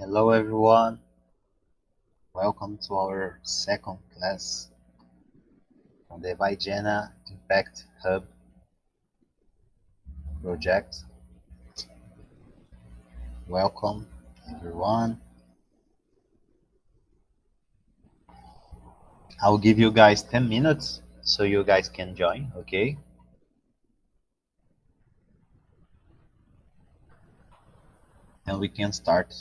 Hello everyone, welcome to our second class on the Vijana Impact Hub project. Welcome everyone. I'll give you guys 10 minutes so you guys can join, okay? And we can start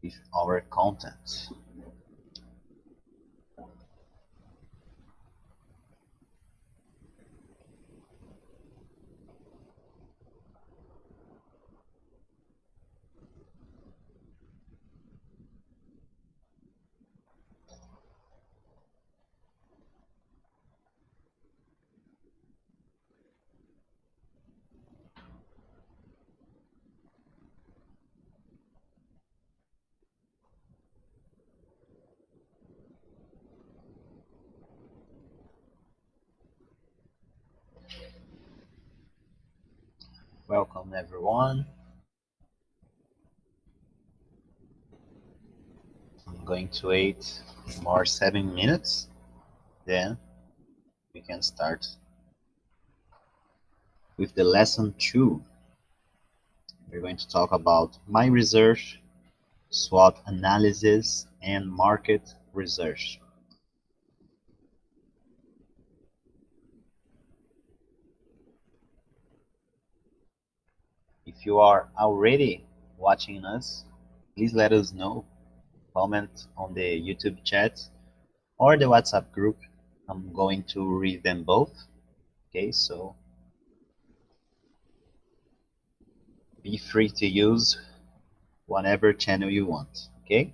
with our content. Welcome everyone. I'm going to wait more 7 minutes, then we can start with the lesson 2. We're going to talk about my research, SWOT analysis, and market research. If you are already watching us, please let us know. Comment on the YouTube chat or the WhatsApp group. I'm going to read them both. Okay, so be free to use whatever channel you want. Okay.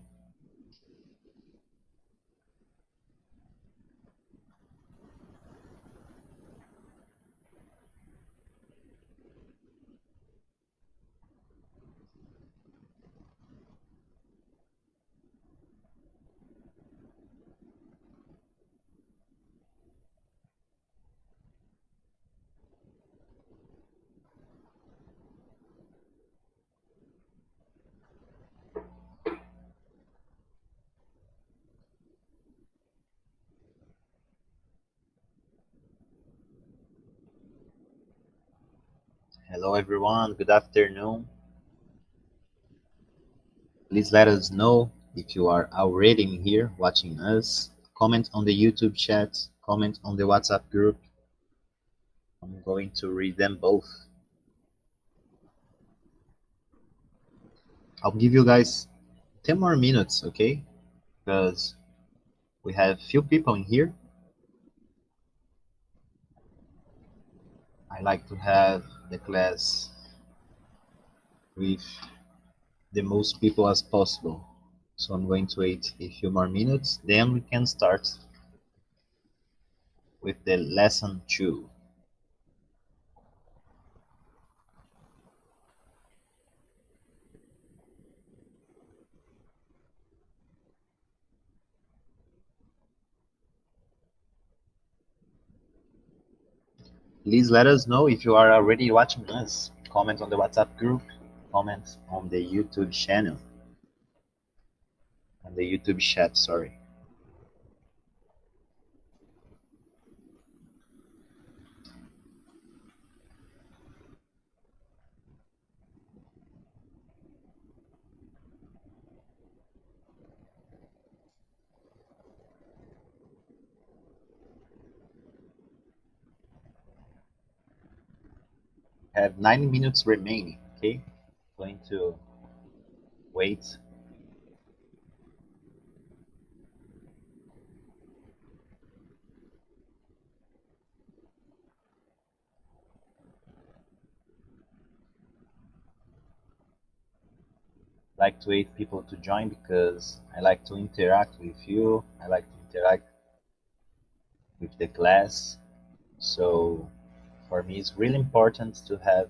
Hello everyone, good afternoon. Please let us know if you are already in here watching us. Comment on the YouTube chat, comment on the WhatsApp group. I'm going to read them both. I'll give you guys 10 more minutes, okay? Because we have few people in here. I like to have the class with the most people as possible. So I'm going to wait a few more minutes, then we can start with the lesson 2. Please let us know if you are already watching us. Comment on the WhatsApp group, comment on the YouTube channel, on the YouTube chat, sorry. Have 9 minutes remaining, okay? Going to wait. Like to wait people to join because I like to interact with you. I like to interact with the class. So for me, it's really important to have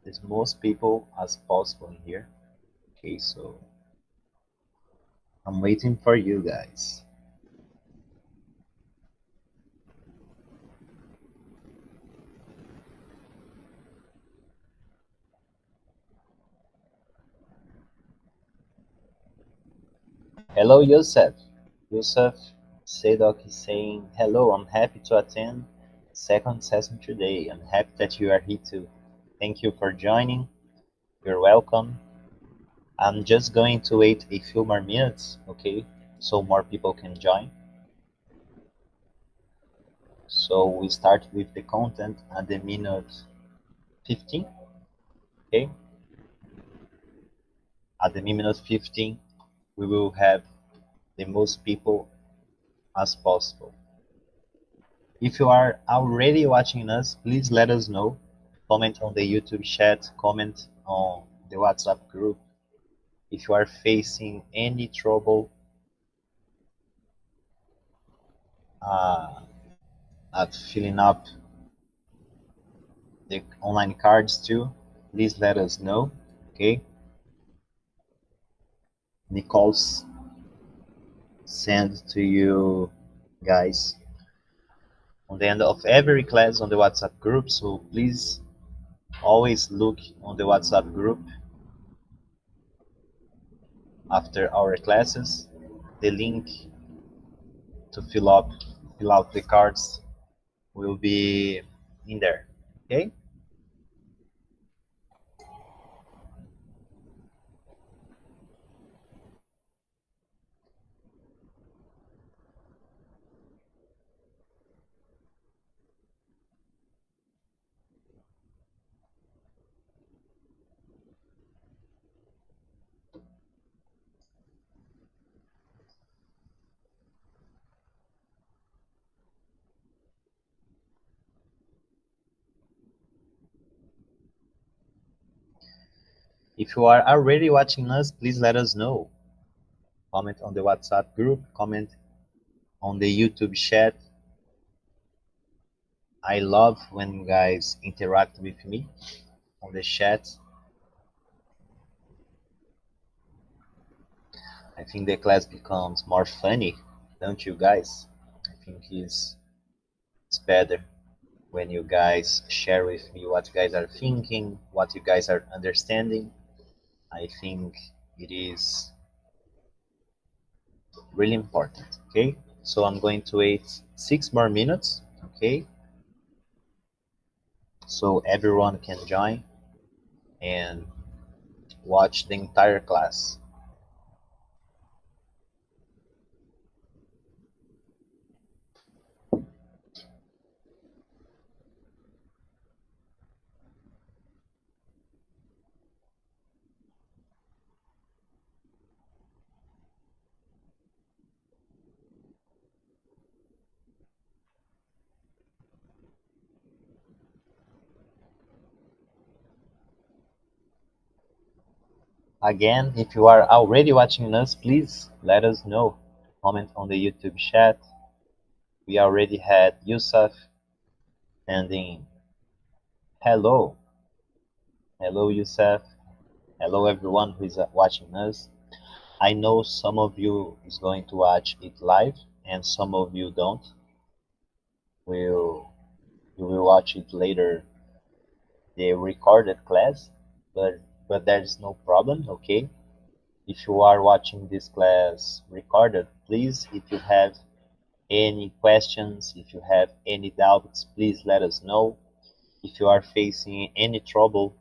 as most people as possible in here. Okay, so I'm waiting for you guys. Hello, Yusuf. Yusuf Sedok is saying, hello, I'm happy to attend second session today. I'm happy that you are here too. Thank you for joining. You're welcome. I'm just going to wait a few more minutes, okay, so more people can join. So we start with the content at the minute 15, okay? At the minute 15, we will have the most people as possible. If you are already watching us, please let us know. Comment on the YouTube chat, comment on the WhatsApp group. If you are facing any trouble uh, at filling up the online cards too, please let us know. Okay, Nicole's sent to you guys on the end of every class on the WhatsApp group. So please always look on the WhatsApp group after our classes. The link to fill out the cards will be in there. Okay. If you are already watching us, please let us know. Comment on the WhatsApp group, comment on the YouTube chat. I love when guys interact with me on the chat. I think the class becomes more funny, don't you guys? I think it's better when you guys share with me what you guys are thinking, what you guys are understanding. I think it is really important. Okay, so I'm going to wait 6 more minutes. Okay, so everyone can join and watch the entire class. Again, if you are already watching us, please let us know. Comment on the YouTube chat. We already had Yusuf sending hello. Hello, Yusuf. Hello, everyone who is watching us. I know some of you is going to watch it live and some of you don't. Will you will watch it later, the recorded class, but there is no problem, okay? If you are watching this class recorded, please, if you have any questions, if you have any doubts, please let us know. If you are facing any trouble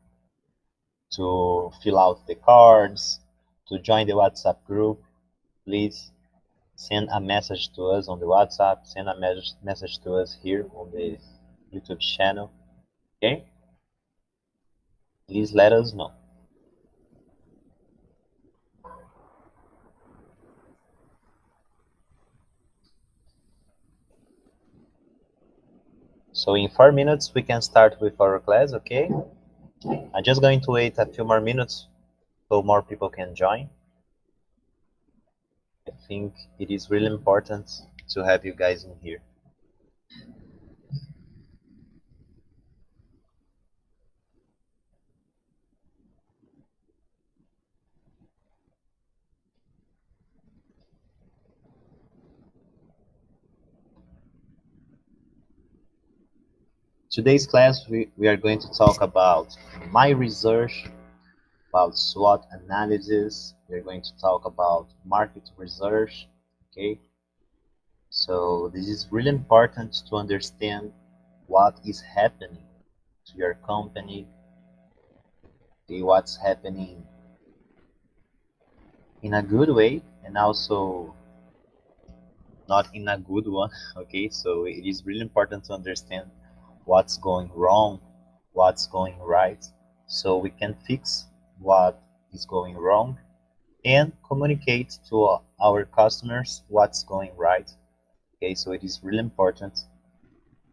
to fill out the cards, to join the WhatsApp group, please send a message to us on the WhatsApp, send a message to us here on the YouTube channel, okay? Please let us know. So in 4 minutes, we can start with our class, okay? I'm just going to wait a few more minutes so more people can join. I think it is really important to have you guys in here. Today's class, we are going to talk about my research about SWOT analysis. We're going to talk about market research. Okay, so this is really important to understand what is happening to your company, okay, what's happening in a good way and also not in a good one. Okay, so it is really important to understand what's going wrong, what's going right, so we can fix what is going wrong and communicate to our customers what's going right. Okay, so it is really important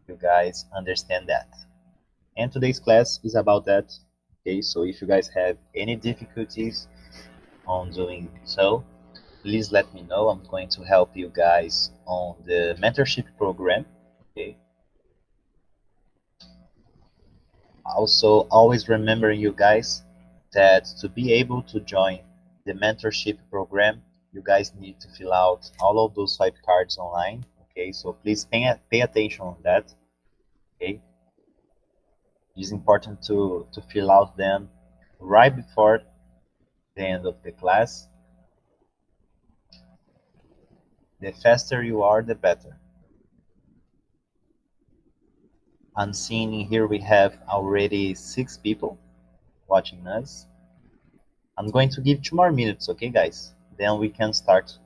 you guys understand that. And today's class is about that. Okay, so if you guys have any difficulties on doing so, please let me know. I'm going to help you guys on the mentorship program. Okay. Also, always remembering you guys that to be able to join the mentorship program, you guys need to fill out all of those 5 cards online. Okay, so please pay attention on that. Okay, it is important to fill out them right before the end of the class. The faster you are, the better. I'm seeing here we have already 6 people watching us. I'm going to give 2 more minutes, okay, guys? Then we can start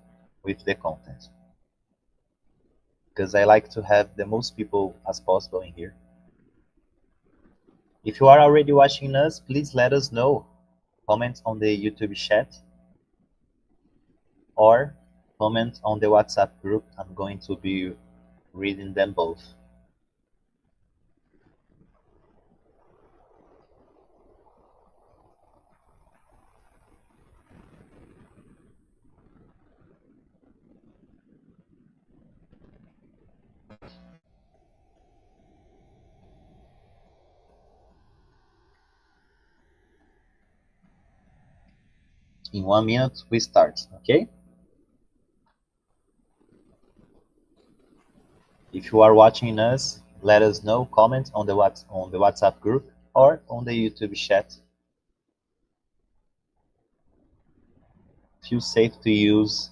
with the content. Because I like to have the most people as possible in here. If you are already watching us, please let us know. Comment on the YouTube chat or comment on the WhatsApp group. I'm going to be reading them both. In 1 minute, we start, okay? If you are watching us, let us know. Comment on the WhatsApp group or on the YouTube chat. Feel safe to use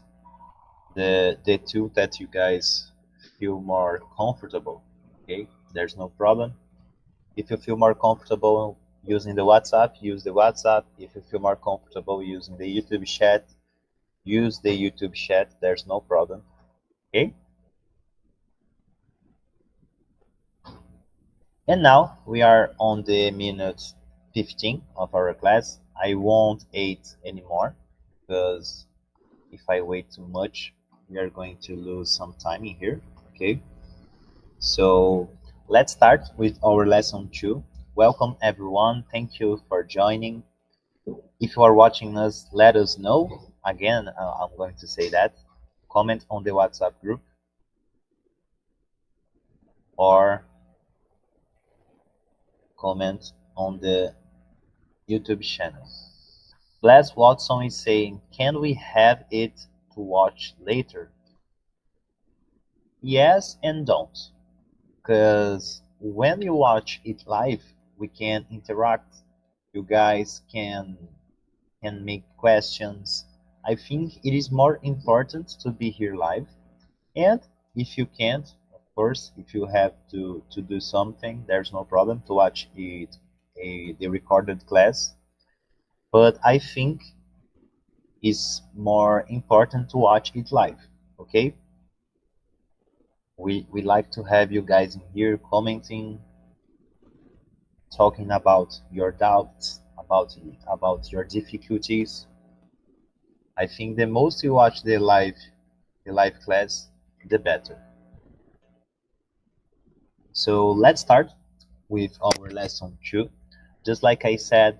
the tool that you guys feel more comfortable. Okay, there's no problem. If you feel more comfortable using the WhatsApp, use the WhatsApp. If you feel more comfortable using the YouTube chat, use the YouTube chat. There's no problem. Okay. And now we are on the minute 15 of our class. I won't wait anymore because if I wait too much, we are going to lose some time in here. Okay. So let's start with our lesson 2. Welcome everyone. Thank you for joining. If you are watching us, let us know. Again, I'm going to say that. Comment on the WhatsApp group or comment on the YouTube channel. Bless Watson is saying, can we have it to watch later? Yes and don't. Because when you watch it live, we can interact. You guys can make questions. I think it is more important to be here live. And if you can't, of course, if you have to do something, there's no problem to watch it the recorded class. But I think it's more important to watch it live. Okay? We like to have you guys in here commenting, talking about your doubts, about your difficulties. I think the most you watch the live class, the better. So let's start with our lesson 2. Just like I said,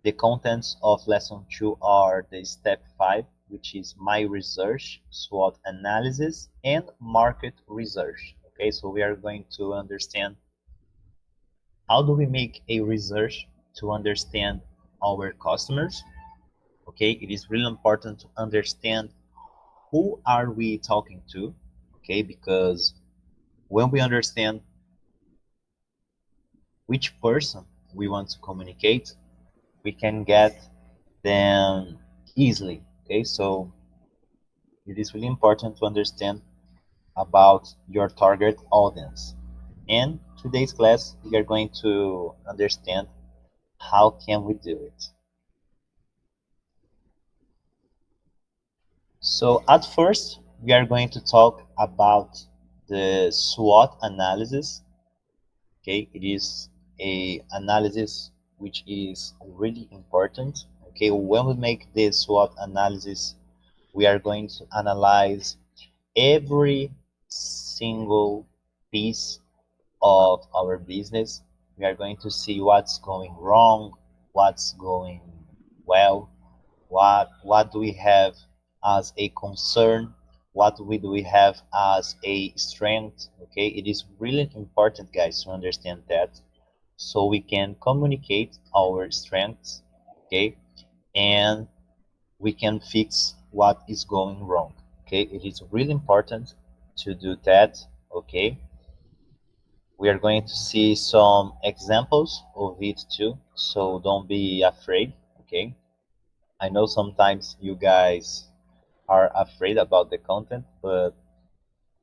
the contents of lesson 2 are the step 5, which is my research, SWOT analysis, and market research. Okay, so we are going to understand how do we make a research to understand our customers. Okay, it is really important to understand who are we talking to. Okay, because when we understand which person we want to communicate, we can get them easily. Okay, so it is really important to understand about your target audience. In today's class, we are going to understand how can we do it. So at first, we are going to talk about the SWOT analysis. Okay, it is a analysis which is really important. Okay, when we make this SWOT analysis, we are going to analyze every single piece of our business. We are going to see what's going wrong, what's going well, what do we have as a concern, do we have as a strength. Okay, it is really important, guys, to understand that so we can communicate our strengths. Okay, and we can fix what is going wrong. Okay, it is really important to do that. Okay, we are going to see some examples of it too, so don't be afraid. Okay, I know sometimes you guys are afraid about the content, but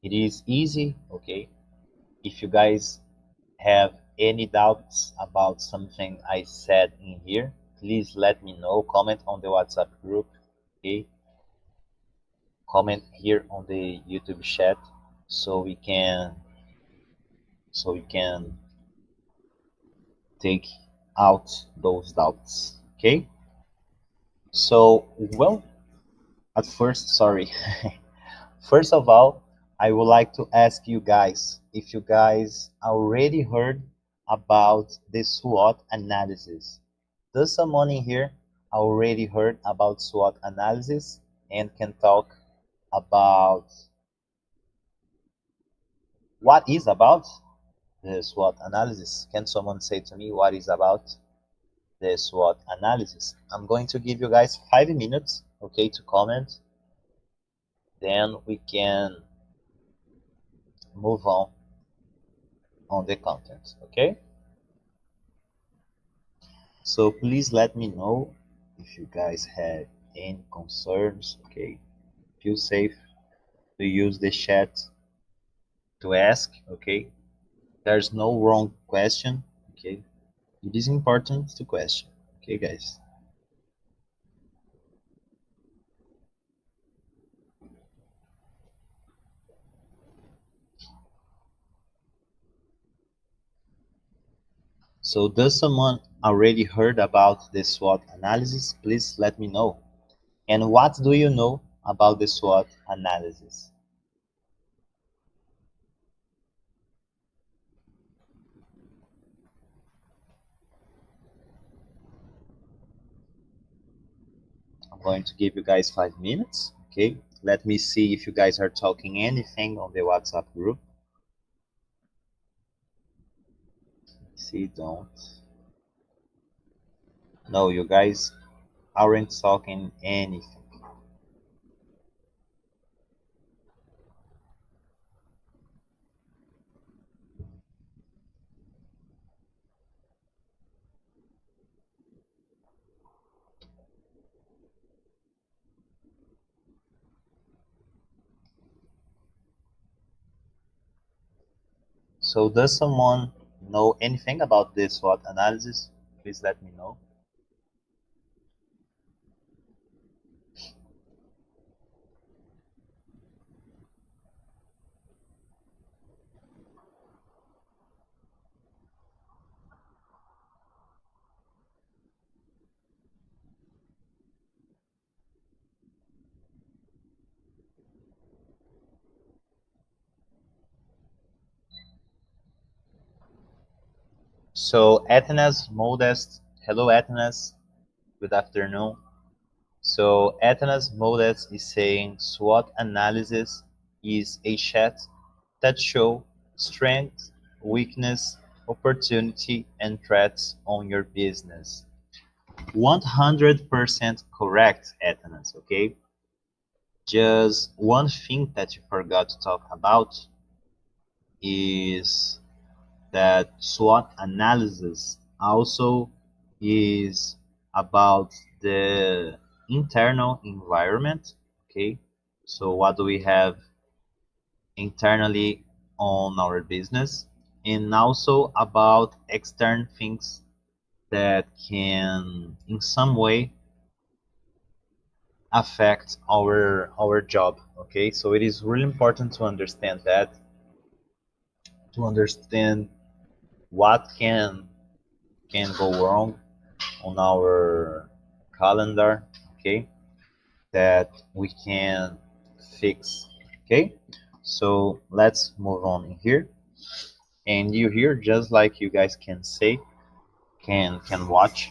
it is easy. Okay, if you guys have any doubts about something I said in here, please let me know. Comment on the WhatsApp group. Okay, comment here on the YouTube chat so we can take out those doubts. Okay, so well, at first, sorry. First of all, I would like to ask you guys if you guys already heard about the SWOT analysis. Does someone in here already heard about SWOT analysis and can talk about what is about the SWOT analysis? Can someone say to me what is about the SWOT analysis? I'm going to give you guys 5 minutes, okay, to comment. Then we can move on the content, okay? So please let me know if you guys have any concerns, okay? Feel safe to use the chat to ask, okay? There's no wrong question, okay? It is important to question, okay, guys? So does someone already heard about the SWOT analysis? Please let me know. And what do you know about the SWOT analysis? I'm going to give you guys 5 minutes. Okay. Let me see if you guys are talking anything on the WhatsApp group. See, don't. No, you guys aren't talking anything. So does someone know anything about this SWOT analysis? Please let me know. So Athenas Modest, hello Athenas, good afternoon. So Athenas Modest is saying SWOT analysis is a chat that show strength, weakness, opportunity, and threats on your business. 100% correct, Athenas, okay? Just one thing that you forgot to talk about is that SWOT analysis also is about the internal environment. Okay, so what do we have internally on our business, and also about external things that can in some way affect our job. Okay, so it is really important to understand that, to understand what can go wrong on our calendar. Okay, that we can fix. Okay, so let's move on in here. And you here, just like you guys can say, can watch,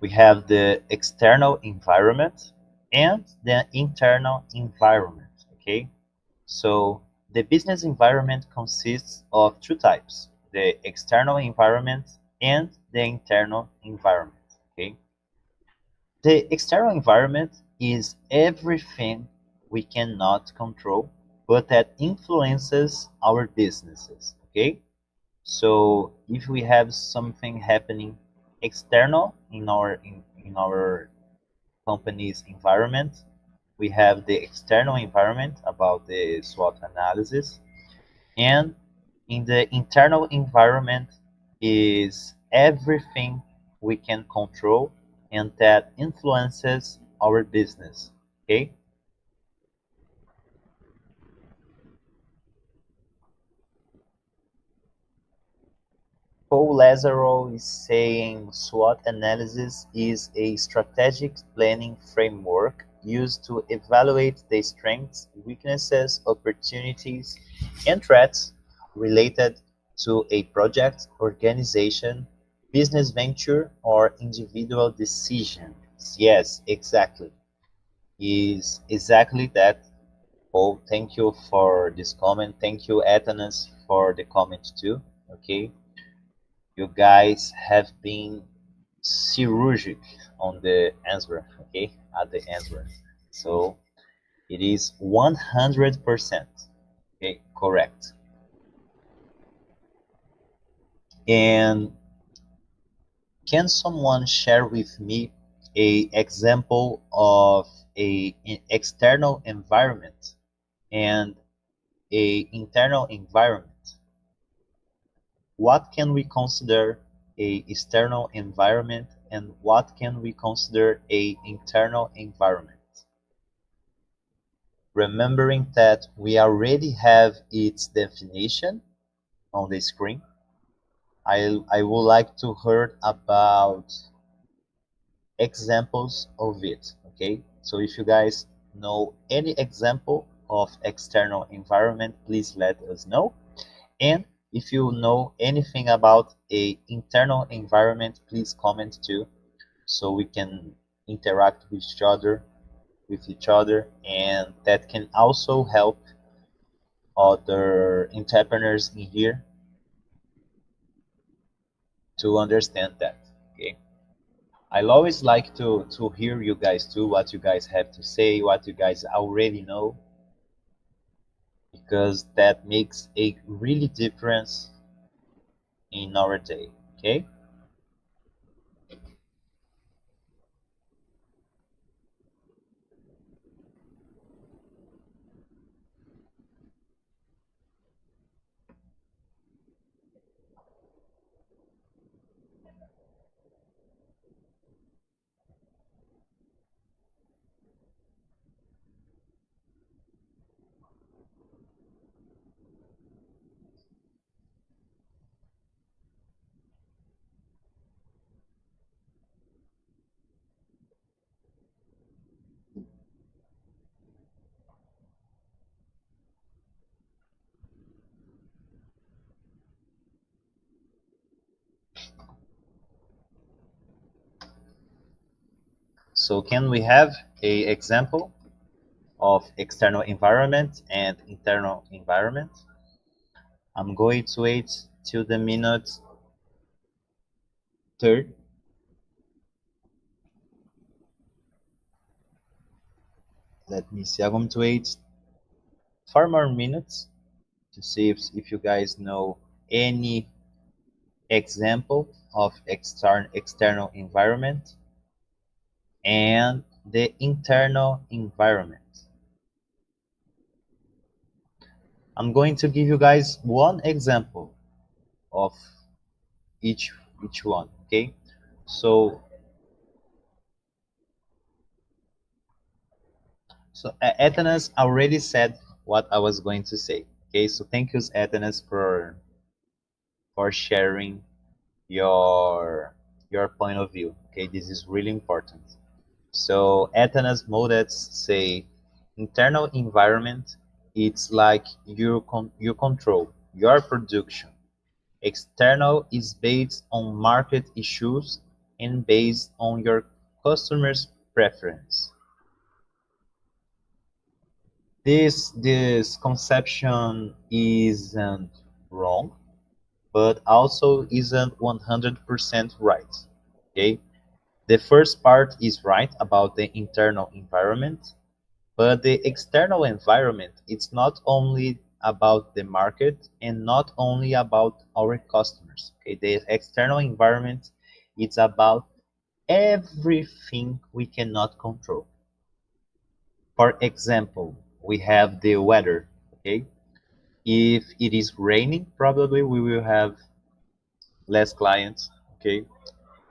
we have the external environment and the internal environment. Okay, so the business environment consists of two types: the external environment and the internal environment. Okay, the external environment is everything we cannot control, but that influences our businesses. Okay, so if we have something happening external in our company's environment, we have the external environment about the SWOT analysis, and in the internal environment is everything we can control and that influences our business. Okay, Paul Lazarow is saying SWOT analysis is a strategic planning framework used to evaluate the strengths, weaknesses, opportunities, and threats related to a project, organization, business venture, or individual decision. Yes, exactly. Is exactly that. Paul, thank you for this comment. Thank you, Athanas, for the comment too. Okay, you guys have been chirurgic on the answer, okay, at the answer. So it is 100%, okay, correct. And can someone share with me a example of an external environment and a internal environment? What can we consider a external environment and what can we consider a internal environment? Remembering that we already have its definition on the screen, I would like to hear about examples of it. Okay, so if you guys know any example of external environment, please let us know. And if you know anything about a internal environment, please comment too, so we can interact with each other, and that can also help other entrepreneurs in here to understand that. Okay, I always like to hear you guys too, what you guys have to say, what you guys already know, because that makes a really difference in our day. Okay, so can we have a example of external environment and internal environment? I'm going to wait till the minute third. Let me see. I'm going to wait 4 more minutes to see if you guys know any example of external environment. and the internal environment. I'm going to give you guys one example of each each one. Okay, so Athanas already said what I was going to say. Okay, so thank you, Athanas, for sharing your point of view. Okay, this is really important. So Athanas Modets say internal environment, it's like you control your production. External is based on market issues and based on your customers' preference. This conception isn't wrong, but also isn't 100% right. Okay? The first part is right about the internal environment, but the external environment, it's not only about the market and not only about our customers. Okay? The external environment, it's about everything we cannot control. For example, we have the weather. Okay? If it is raining, probably we will have less clients, okay,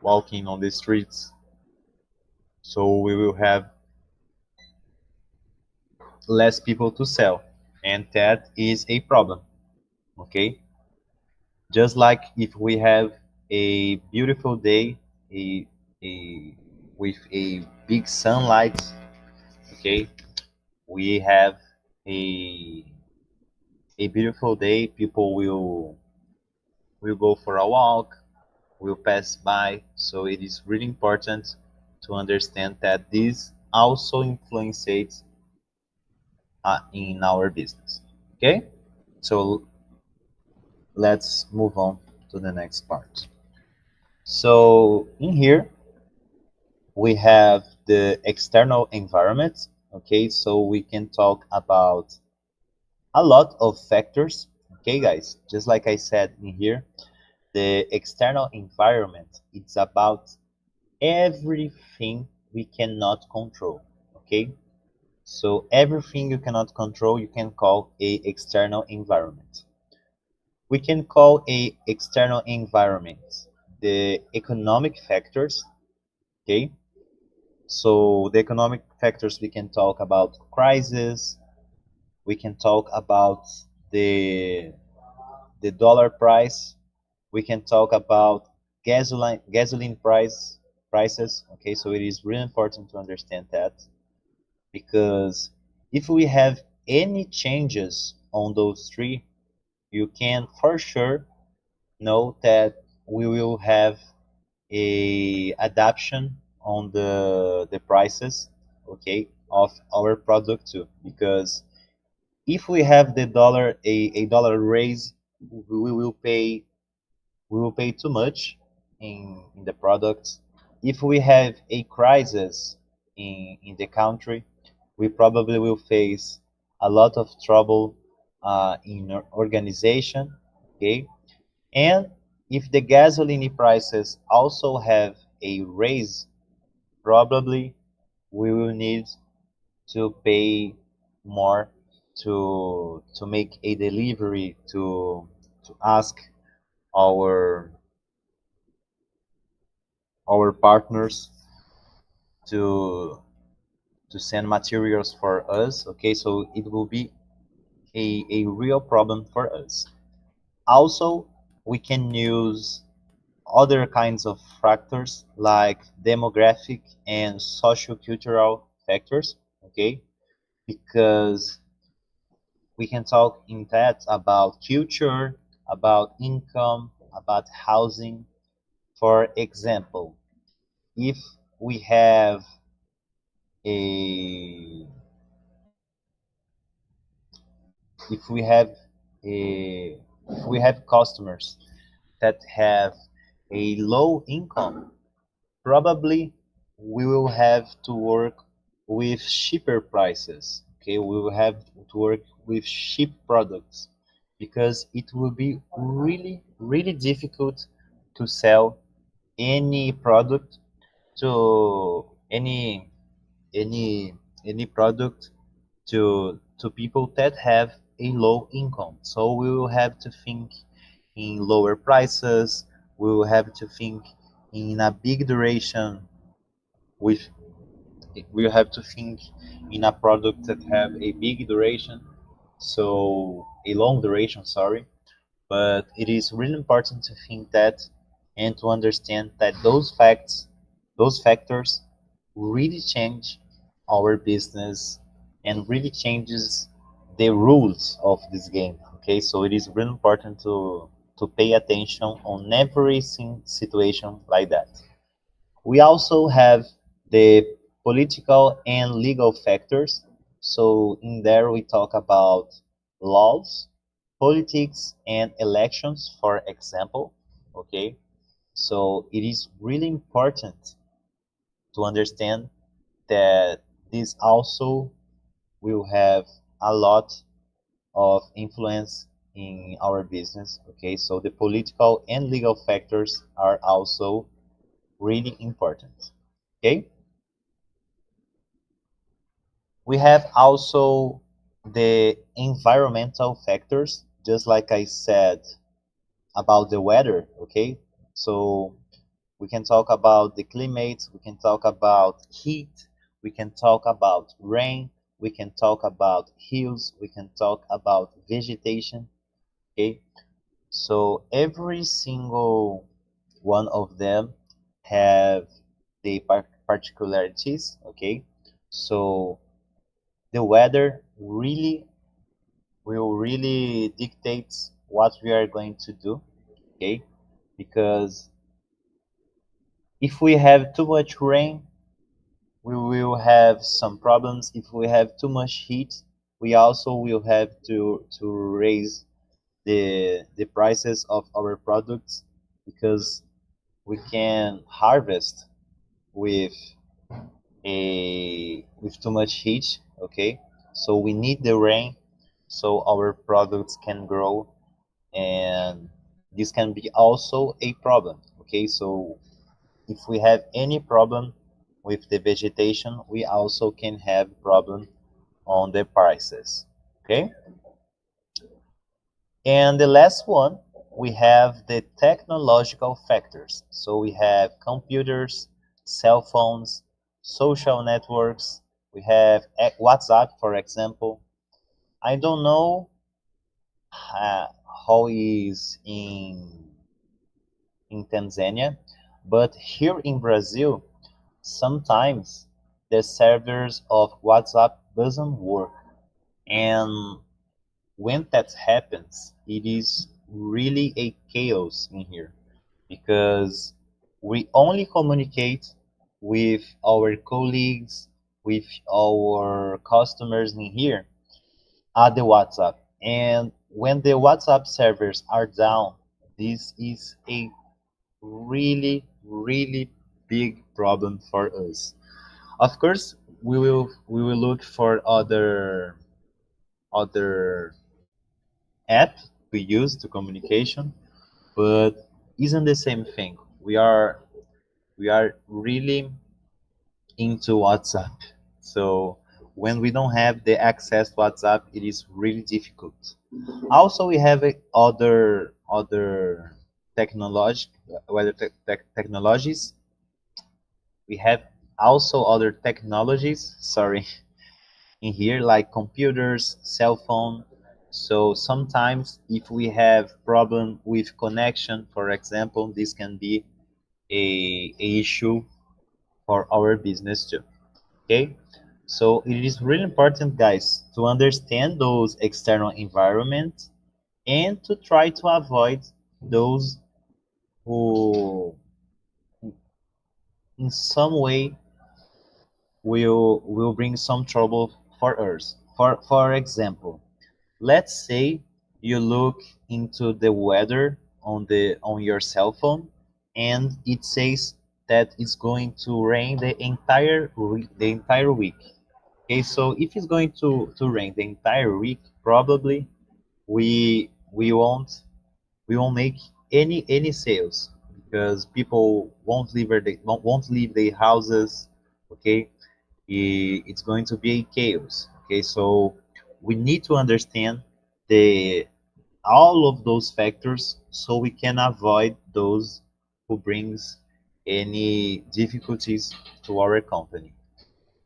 walking on the streets. So we will have less people to sell, and that is a problem, okay? Just like if we have a beautiful day, a, a with a big sunlight, okay, we have a a beautiful day. People will go for a walk, will pass by. So it is really important to understand that this also influences in our business. Okay, so let's move on to the next part. So in here we have the external environment. Okay, so we can talk about a lot of factors. Okay, guys, just like I said in here, the external environment, it's about everything we cannot control. Okay, so everything you cannot control, you can call a external environment. We can call a external environment the economic factors. Okay, so the economic factors, we can talk about crisis, we can talk about the the dollar price, we can talk about gasoline prices. Okay, so it is really important to understand that, because if we have any changes on those three, you can for sure know that we will have a adaptation on the prices, okay, of our product too. Because if we have the dollar a dollar raise, we will pay too much in the products. If we have a crisis in the country, we probably will face a lot of trouble in our organization. Okay, and if the gasoline prices also have a raise, probably we will need to pay more to make a delivery, to ask our our partners to send materials for us. Okay, so it will be a real problem for us. Also, we can use other kinds of factors like demographic and socio-cultural factors, okay, because we can talk in that about culture, about income, about housing. For example, if we have a if we have a if we have customers that have a low income, probably we will have to work with cheaper prices. Okay, we will have to work with cheap products, because it will be really difficult to sell any product to any any any product to people that have a low income. So we will have to think in lower prices. We will have to think in a big duration with we will have to think in a product that have a big duration, so a long duration, sorry. But it is really important to think that and to understand that those factors really change our business and really changes the rules of this game. Okay, so it is really important to pay attention on every situation like that. We also have the political and legal factors. So in there we talk about laws, politics, and elections, for example. Okay, so it is really important to understand that this also will have a lot of influence in our business. Okay, so the political and legal factors are also really important. Okay, we have also the environmental factors, just like I said about the weather. Okay, so we can talk about the climate, we can talk about heat, we can talk about rain, we can talk about hills, we can talk about vegetation. Okay, so every single one of them have the particularities. Okay, so the weather really dictates what we are going to do. Okay, because if we have too much rain, we will have some problems. If we have too much heat, we also will have to raise the prices of our products, because we can harvest with a with too much heat. Okay, so we need the rain so our products can grow, and this can be also a problem. Okay, so if we have any problem with the vegetation, we also can have problem on the prices. Okay, and the last one, we have the technological factors. So we have computers, cell phones, social networks. We have WhatsApp, for example. I don't know how is in Tanzania, but here in Brazil, sometimes the servers of WhatsApp doesn't work, and when that happens, it is really a chaos in here, because we only communicate with our colleagues, with our customers in here at the WhatsApp. And when the WhatsApp servers are down, this is a really big problem for us. Of course, we will look for other app we use to communication, but isn't the same thing. We are really into WhatsApp. So when we don't have the access to WhatsApp, it is really difficult. Also, we have other technology, whether technologies. We have also other technologies. Sorry, in here like computers, cell phone. So sometimes if we have problem with connection, for example, this can be a issue for our business too. Okay, so it is really important, guys, to understand those external environments and to try to avoid those who in some way will bring some trouble for us. For example, let's say you look into the weather on your cell phone, and it says that it's going to rain the entire week. Okay, so if it's going to rain the entire week, probably we won't make any sales, because people won't leave their houses. Okay, it's going to be a chaos. Okay, so we need to understand the all of those factors so we can avoid those who brings any difficulties to our company,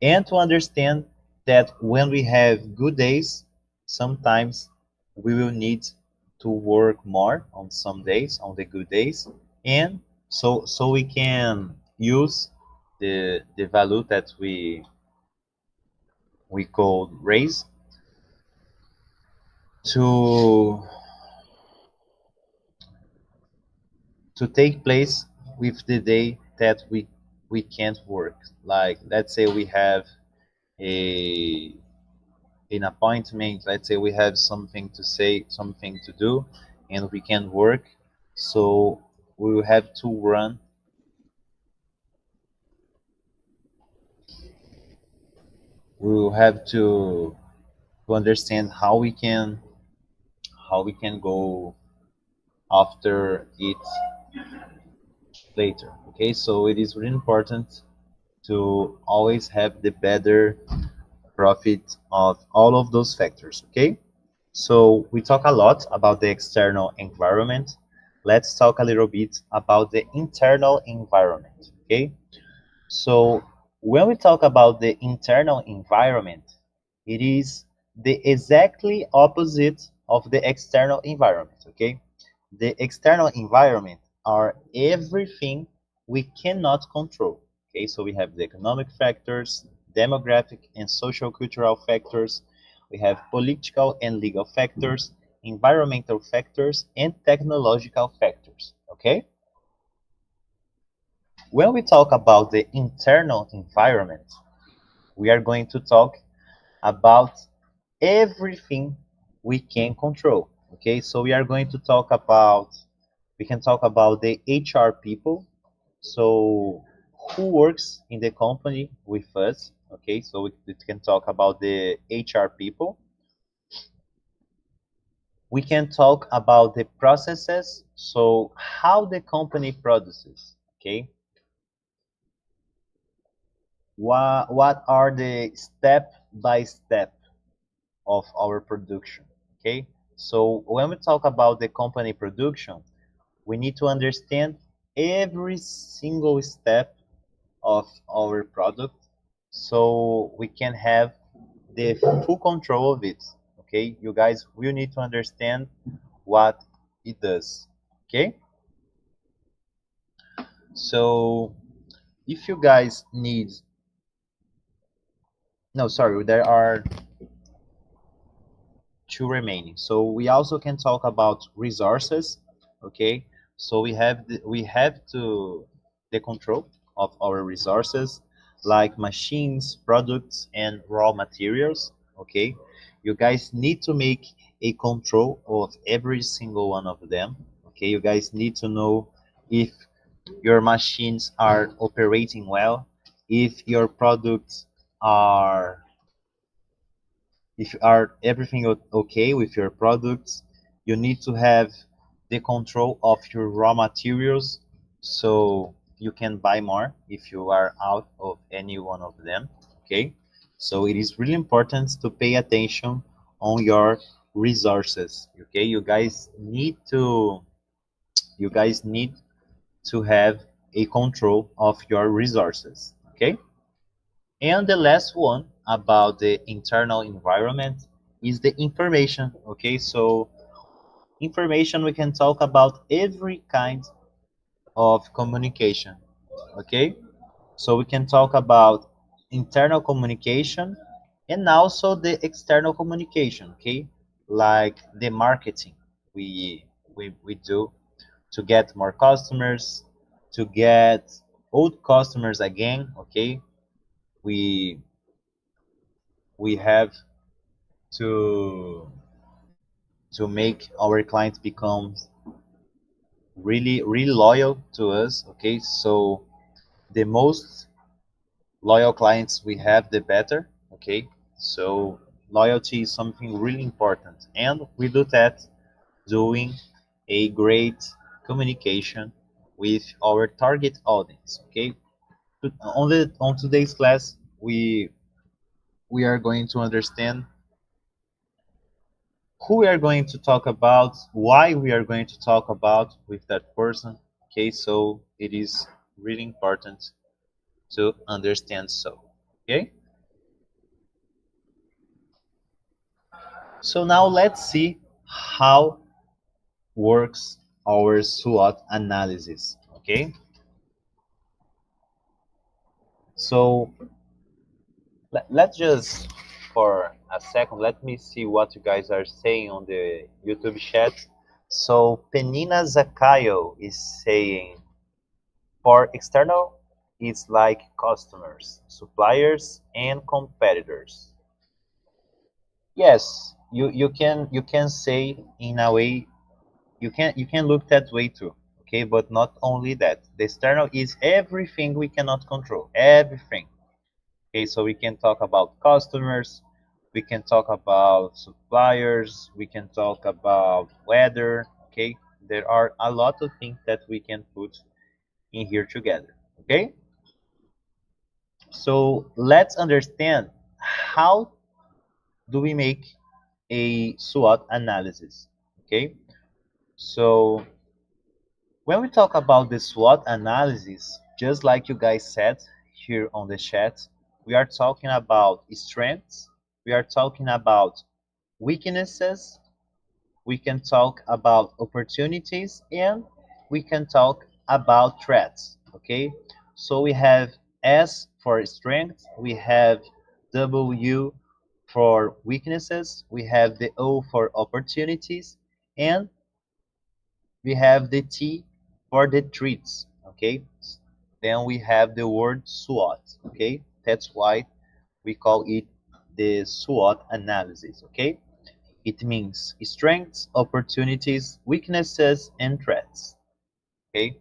and to understand that when we have good days, sometimes we will need to work more on some days, on the good days, and so we can use the value that we call raise to take place with the day that we can't work. Like, let's say we have a an appointment, let's say we have something to say, something to do, and we can work, so we will have to run, we will have to understand how we can go after it later. Okay, so it is really important to always have the better profit of all of those factors. Okay, so we talk a lot about the external environment. Let's talk a little bit about the internal environment. Okay, so when we talk about the internal environment, it is the exactly opposite of the external environment. Okay, the external environment are everything we cannot control. Okay, so we have the economic factors, demographic and social cultural factors, we have political and legal factors, environmental factors, and technological factors. Okay, when we talk about the internal environment, we are going to talk about everything we can control. Okay, so we are going to talk about, we can talk about the HR people, so who works in the company with us. Okay, so we can talk about the HR people. We can talk about the processes, so how the company produces. Okay, what are the step by step of our production. Okay, so when we talk about the company production, we need to understand every single step of our product so we can have the full control of it. Okay, you guys will need to understand what it does. Okay, so if you guys need, no, sorry, there are two remaining. So we also can talk about resources. Okay, so we have to the control of our resources, like machines, products, and raw materials. Okay, you guys need to make a control of every single one of them. Okay, you guys need to know if your machines are operating well, if your products are, if are everything okay with your products. You need to have the control of your raw materials so you can buy more if you are out of any one of them. Okay, so it is really important to pay attention on your resources. Okay, you guys need to have a control of your resources. Okay, and the last one about the internal environment is the information. Okay, so information, we can talk about every kind of communication. Okay, so we can talk about internal communication and also the external communication. Okay, like the marketing we do to get more customers, to get old customers again. Okay, we we have to make our clients become really loyal to us. Okay, so the most loyal clients we have, the better. Okay, so loyalty is something really important, and we do that doing a great communication with our target audience. Okay, On today's class, we are going to understand who we are going to talk about, why we are going to talk about with that person. Okay, so it is really important to understand so. Okay, so now let's see how works our SWOT analysis. Okay, so let's just for a second let me see what you guys are saying on the YouTube chat. So Penina Zakayo is saying for external it's like customers, suppliers and competitors. Yes, you can say in a way, you can look that way too. Okay, but not only that, the external is everything we cannot control, everything. Okay, so we can talk about customers, we can talk about suppliers, we can talk about weather. Okay, there are a lot of things that we can put in here together. Okay, so let's understand how do we make a SWOT analysis. Okay, so when we talk about the SWOT analysis, just like you guys said here on the chat, we are talking about strengths, we are talking about weaknesses, we can talk about opportunities, and we can talk about threats. Okay, so we have S for strength, we have W for weaknesses, we have the O for opportunities, and we have the T for the treats. Okay, then we have the word SWOT. Okay, that's why we call it the SWOT analysis. Okay, it means strengths, opportunities, weaknesses, and threats. Okay,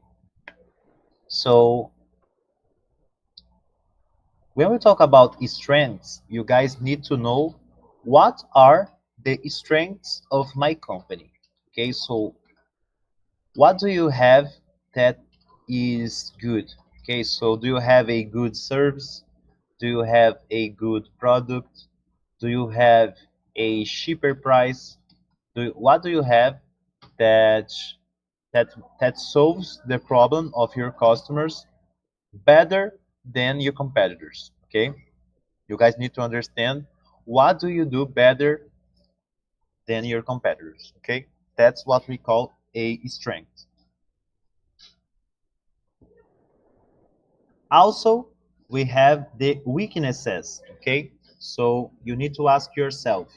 so when we talk about strengths, you guys need to know what are the strengths of my company. Okay, so what do you have that is good? Okay, so do you have a good service? Do you have a good product? Do you have a cheaper price? What do you have that that that solves the problem of your customers better than your competitors? Okay, you guys need to understand what do you do better than your competitors. Okay, that's what we call a strength. Also, we have the weaknesses. Okay, so you need to ask yourself,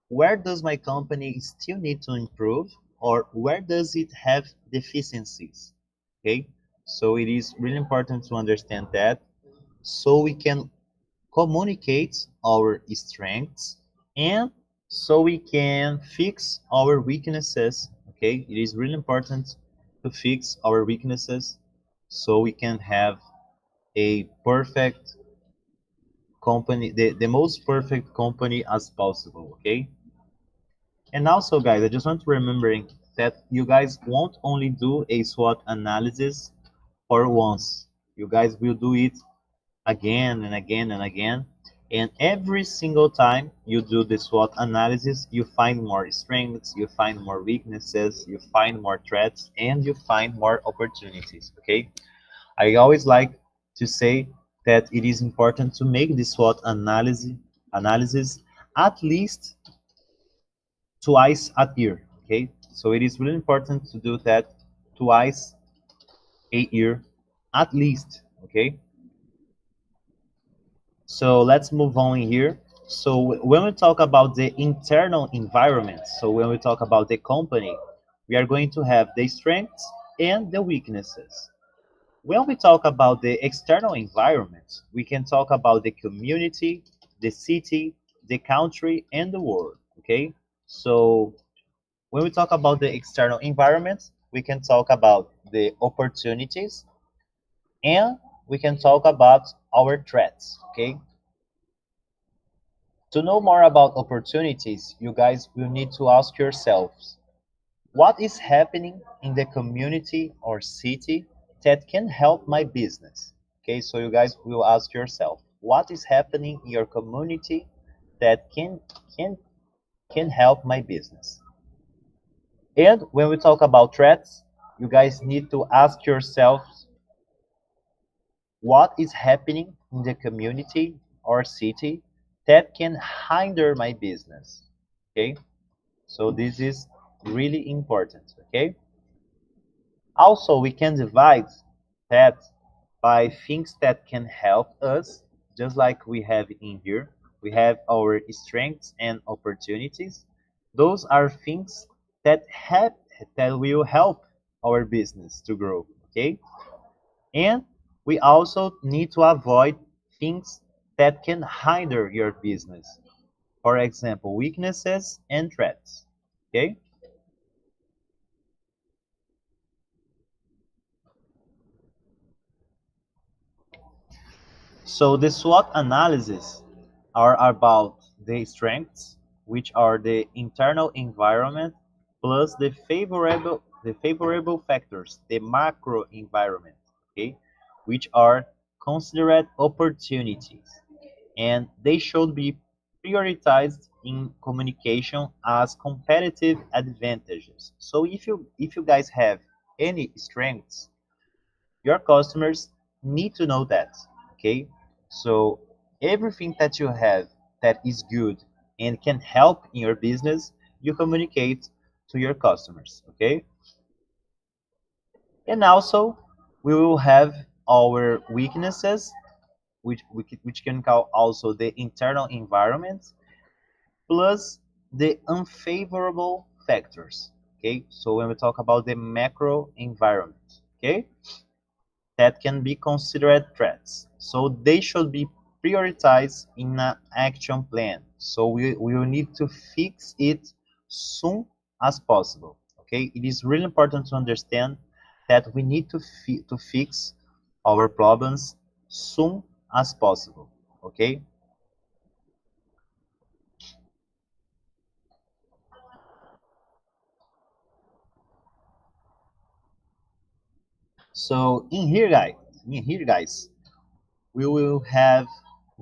where does my company still need to improve, or where does it have deficiencies? Okay, so it is really important to understand that so we can communicate our strengths and so we can fix our weaknesses. Okay, it is really important to fix our weaknesses so we can have a perfect company, the most perfect company as possible. Okay, and also, guys, I just want to remembering that you guys won't only do a SWOT analysis for once. You guys will do it again and again and again. And every single time you do the SWOT analysis, you find more strengths, you find more weaknesses, you find more threats, and you find more opportunities. Okay? I always like to say that it is important to make the SWOT analysis at least twice a year. Okay, so it is really important to do that twice a year at least. Okay, so let's move on here. So when we talk about the internal environment, so when we talk about the company, we are going to have the strengths and the weaknesses. When we talk about the external environment, we can talk about the community, the city, the country, and the world. Okay, so when we talk about the external environment, we can talk about the opportunities and we can talk about our threats. Okay. To know more about opportunities, you guys will need to ask yourselves what is happening in the community or city that can help my business. Okay, so you guys will ask yourself, what is happening in your community that can can help my business? And when we talk about threats, you guys need to ask yourselves what is happening in the community or city that can hinder my business. Okay, so this is really important. Okay, also we can divide that by things that can help us, just like we have in here. We have our strengths and opportunities. Those are things that have that will help our business to grow. Okay, and we also need to avoid things that can hinder your business. For example, weaknesses and threats. Okay? So the SWOT analysis are about the strengths, which are the internal environment, plus the favorable factors, the macro environment, okay, which are considered opportunities, and they should be prioritized in communication as competitive advantages. So if you guys have any strengths, your customers need to know that. Okay, so everything that you have that is good and can help in your business, you communicate to your customers. Okay, and also we will have our weaknesses, which can call also the internal environment, plus the unfavorable factors. Okay, so when we talk about the macro environment, okay, that can be considered threats. So they should be prioritized in an action plan. So we will need to fix it soon as possible. Okay, it is really important to understand that we need to to fix our problems soon as possible. Okay, so in here, guys, we will have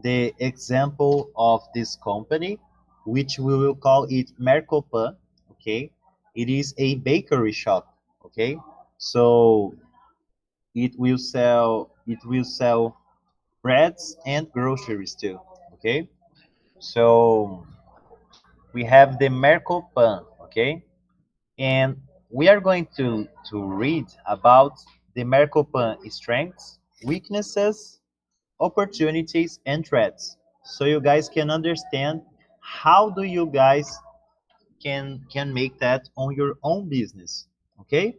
the example of this company, which we will call it Mercopan. Okay, it is a bakery shop. Okay, so it will sell breads and groceries too. Okay, so we have the Mercopan. Okay, and we are going to read about the Mercopan strengths, weaknesses, opportunities, and threats, so you guys can understand how do you guys can make that on your own business. Okay,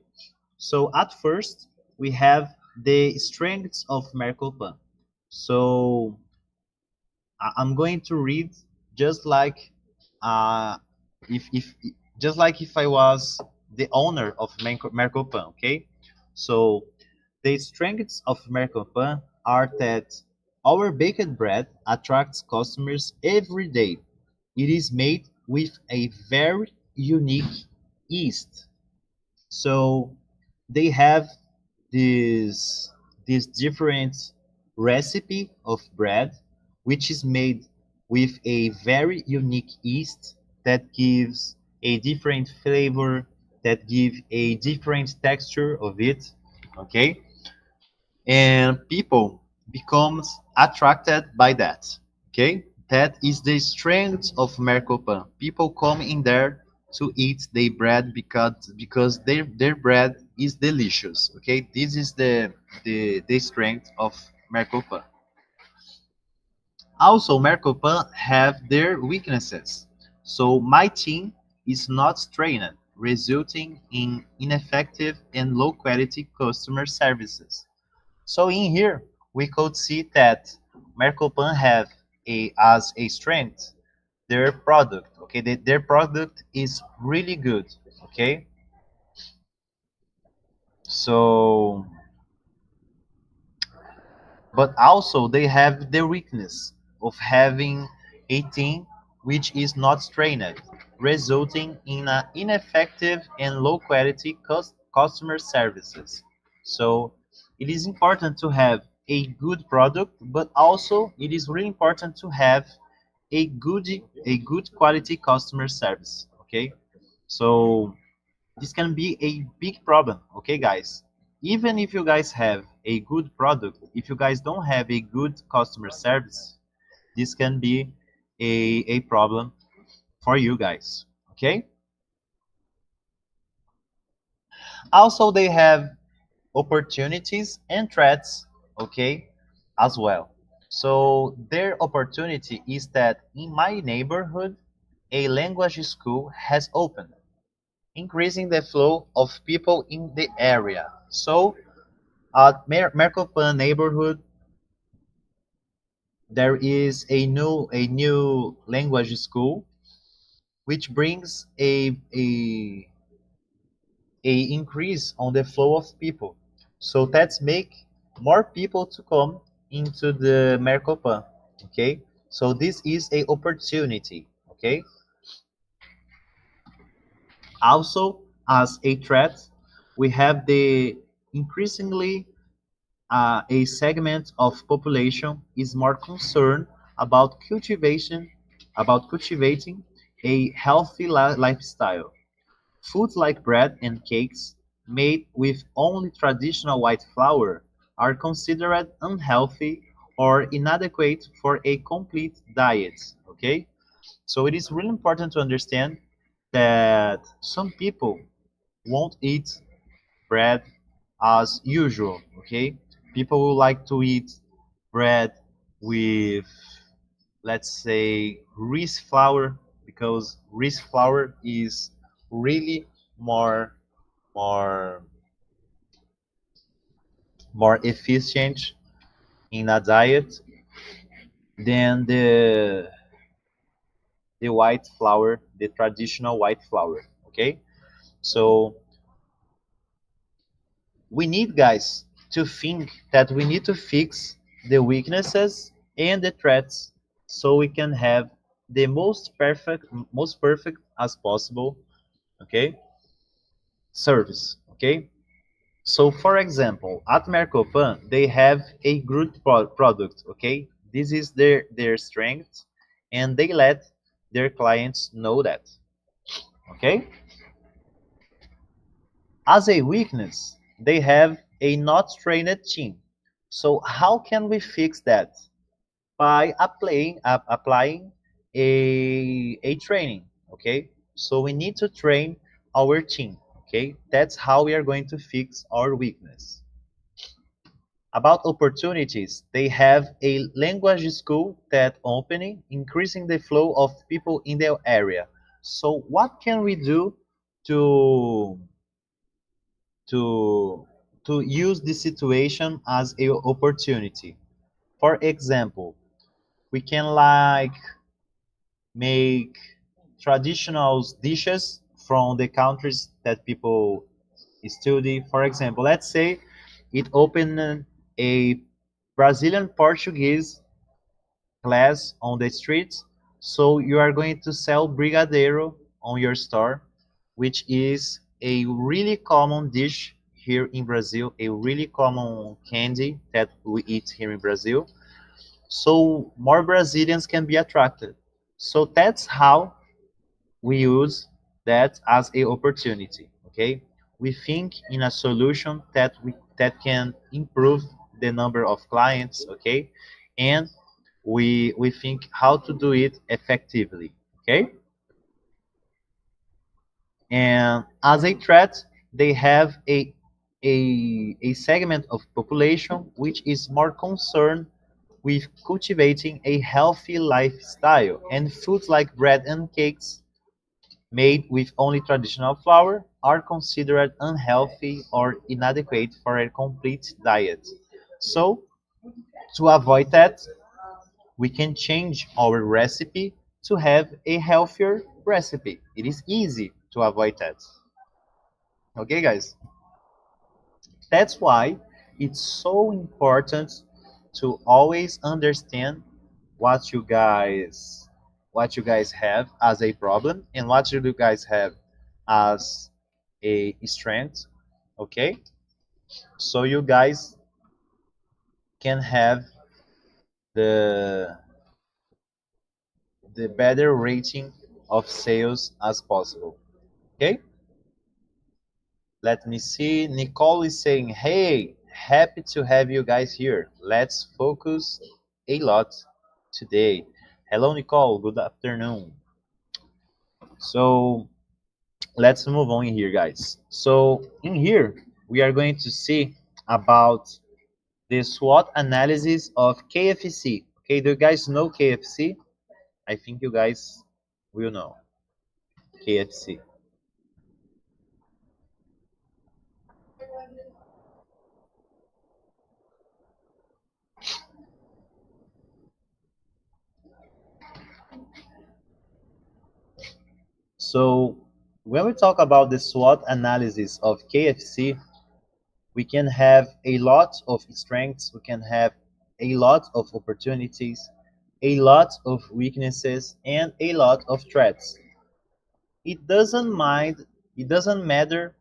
so at first we have the strengths of Mercopan. So I'm going to read just like uh if just like if I was the owner of Mercopan. Okay, so the strengths of Mercopan are that our baked bread attracts customers every day. It is made with a very unique yeast. So they have this this different recipe of bread, which is made with a very unique yeast that gives a different flavor, that give a different texture of it. Okay, and people becomes attracted by that. Okay, that is the strength of Mercopan. People come in there to eat their bread because their bread is delicious. Okay, this is the strength of Mercopan. Also, Mercopan have their weaknesses. So my team is not trained, resulting in ineffective and low quality customer services. So in here, we could see that Mercopan have as a strength their product. Okay, their product is really good. Okay, so but also they have the weakness of having a team which is not trained, resulting in ineffective and low quality customer services. So it is important to have a good product, but also it is really important to have a good quality customer service. Okay, so this can be a big problem. Okay, guys, even if you guys have a good product, if you guys don't have a good customer service, this can be a problem for you guys. Okay, also they have opportunities and threats, okay, as well. So their opportunity is that in my neighborhood, a language school has opened, increasing the flow of people in the area. So at Mercopan neighborhood, there is a new language school which brings a increase on the flow of people. So that's make more people to come into the Mercopan. Okay, so this is a opportunity. Okay, also as a threat, we have the increasingly a segment of population is more concerned about cultivating a healthy lifestyle. Foods like bread and cakes made with only traditional white flour are considered unhealthy or inadequate for a complete diet. Okay? So it is really important to understand that some people won't eat bread as usual. Okay? People will like to eat bread with, let's say, rice flour, because rice flour is really more more more efficient in a diet than the white flour, the traditional white flour. Okay, so we need, guys, to think that we need to fix the weaknesses and the threats so we can have the most perfect as possible, okay, service. Okay, so, for example, at Mercopan, they have a good product, okay? This is their strength, and they let their clients know that, okay? As a weakness, they have a not trained team. So, how can we fix that? By applying a training, okay? So, we need to train our team, okay? That's how we are going to fix our weakness. About opportunities, they have a language school that opening, increasing the flow of people in their area. So what can we do to to to use this situation as a opportunity? For example, we can like make traditional dishes from the countries that people study. For example, let's say it opened a Brazilian Portuguese class on the streets. So you are going to sell brigadeiro on your store, which is a really common dish here in Brazil, a really common candy that we eat here in Brazil. So more Brazilians can be attracted. So that's how we use that as a opportunity. Okay, we think in a solution that can improve the number of clients. Okay, and we think how to do it effectively. Okay, and as a threat, they have a segment of population which is more concerned with cultivating a healthy lifestyle, and foods like bread and cakes made with only traditional flour are considered unhealthy or inadequate for a complete diet. So, to avoid that, we can change our recipe to have a healthier recipe. It is easy to avoid that. Okay, guys? That's why it's so important to always understand what you guys what you guys have as a problem and what you guys have as a strength. Okay, so you guys can have the the better rating of sales as possible. Okay, let me see. Nicole is saying, hey, happy to have you guys here. Let's focus a lot today. Hello, Nicole. Good afternoon. So let's move on here, guys. So in here, we are going to see about the SWOT analysis of KFC. Okay, do you guys know KFC? I think you guys will know KFC. So when we talk about the SWOT analysis of KFC, we can have a lot of strengths, we can have a lot of opportunities, a lot of weaknesses, and a lot of threats. It doesn't mind, it doesn't matter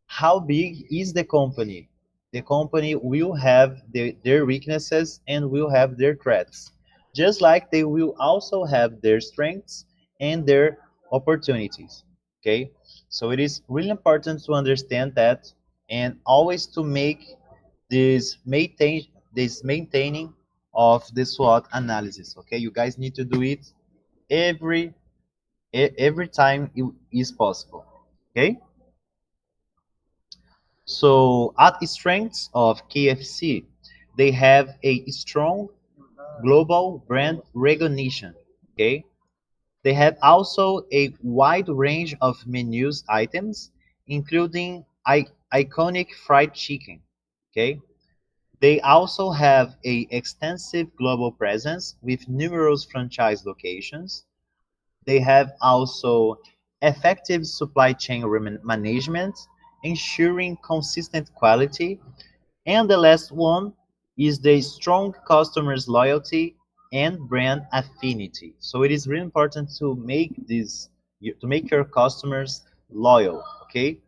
how big is the company. The company will have their weaknesses and will have their threats, just like they will also have their strengths and their opportunities. Okay, so it is really important to understand that and always to make this maintaining of the SWOT analysis. Okay, you guys need to do it every every time it is possible. Okay, so at the strengths of KFC, they have a strong global brand recognition. Okay, they have also a wide range of menus items, including iconic fried chicken. Okay, they also have a extensive global presence with numerous franchise locations. They have also effective supply chain management, ensuring consistent quality. And the last one is the strong customers loyalty and brand affinity. So it is really important to make this to make your customers loyal, okay?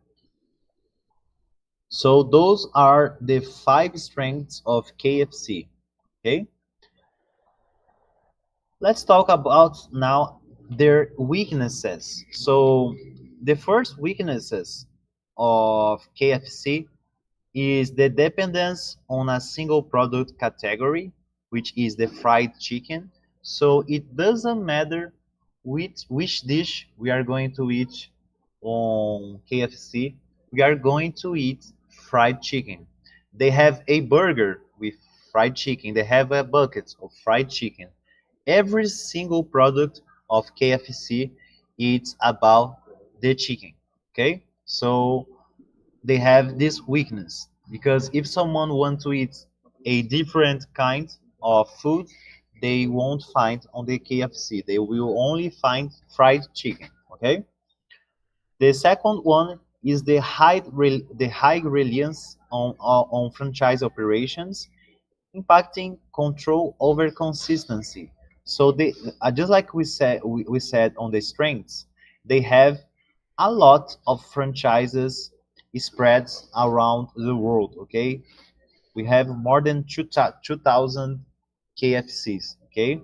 So those are the five strengths of KFC, okay? Let's talk about now their weaknesses. So the first weaknesses of KFC is the dependence on a single product category, which is the fried chicken. So it doesn't matter which dish we are going to eat on KFC, we are going to eat fried chicken. They have a burger with fried chicken, they have a bucket of fried chicken. Every single product of KFC it's about the chicken. Okay? So they have this weakness because if someone wants to eat a different kind of food, they won't find on the KFC. They will only find fried chicken. Okay. The second one is the high reliance on franchise operations, impacting control over consistency. So they just like we said on the strengths, they have a lot of franchises spreads around the world. Okay, we have more than 2,000 KFCs. Okay,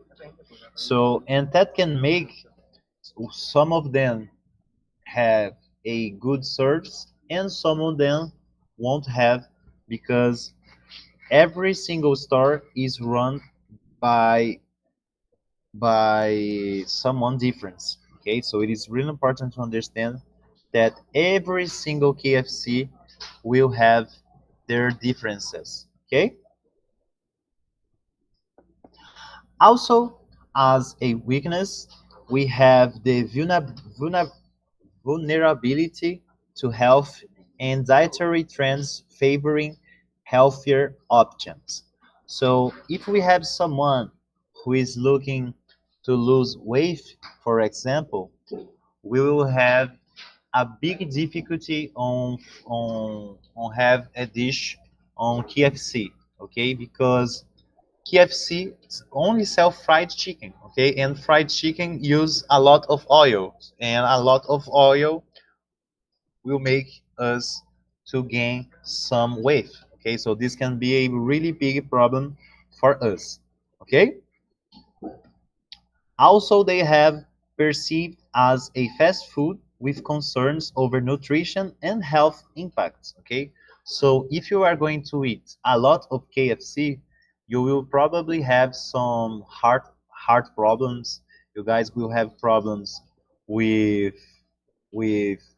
so and that can make some of them have a good service and some of them won't have because every single store is run by someone different. Okay, so it is really important to understand that every single KFC will have their differences. Okay, also as a weakness, we have the vulnerability to health and dietary trends favoring healthier options. So, if we have someone who is looking to lose weight, for example, we will have a big difficulty on have a dish on KFC, okay? Because KFC only sell fried chicken, okay? And fried chicken use a lot of oil, and a lot of oil will make us to gain some weight. Okay, so this can be a really big problem for us. Okay. Also, they have perceived as a fast food with concerns over nutrition and health impacts. Okay, so if you are going to eat a lot of KFC, you will probably have some heart problems. You guys will have problems with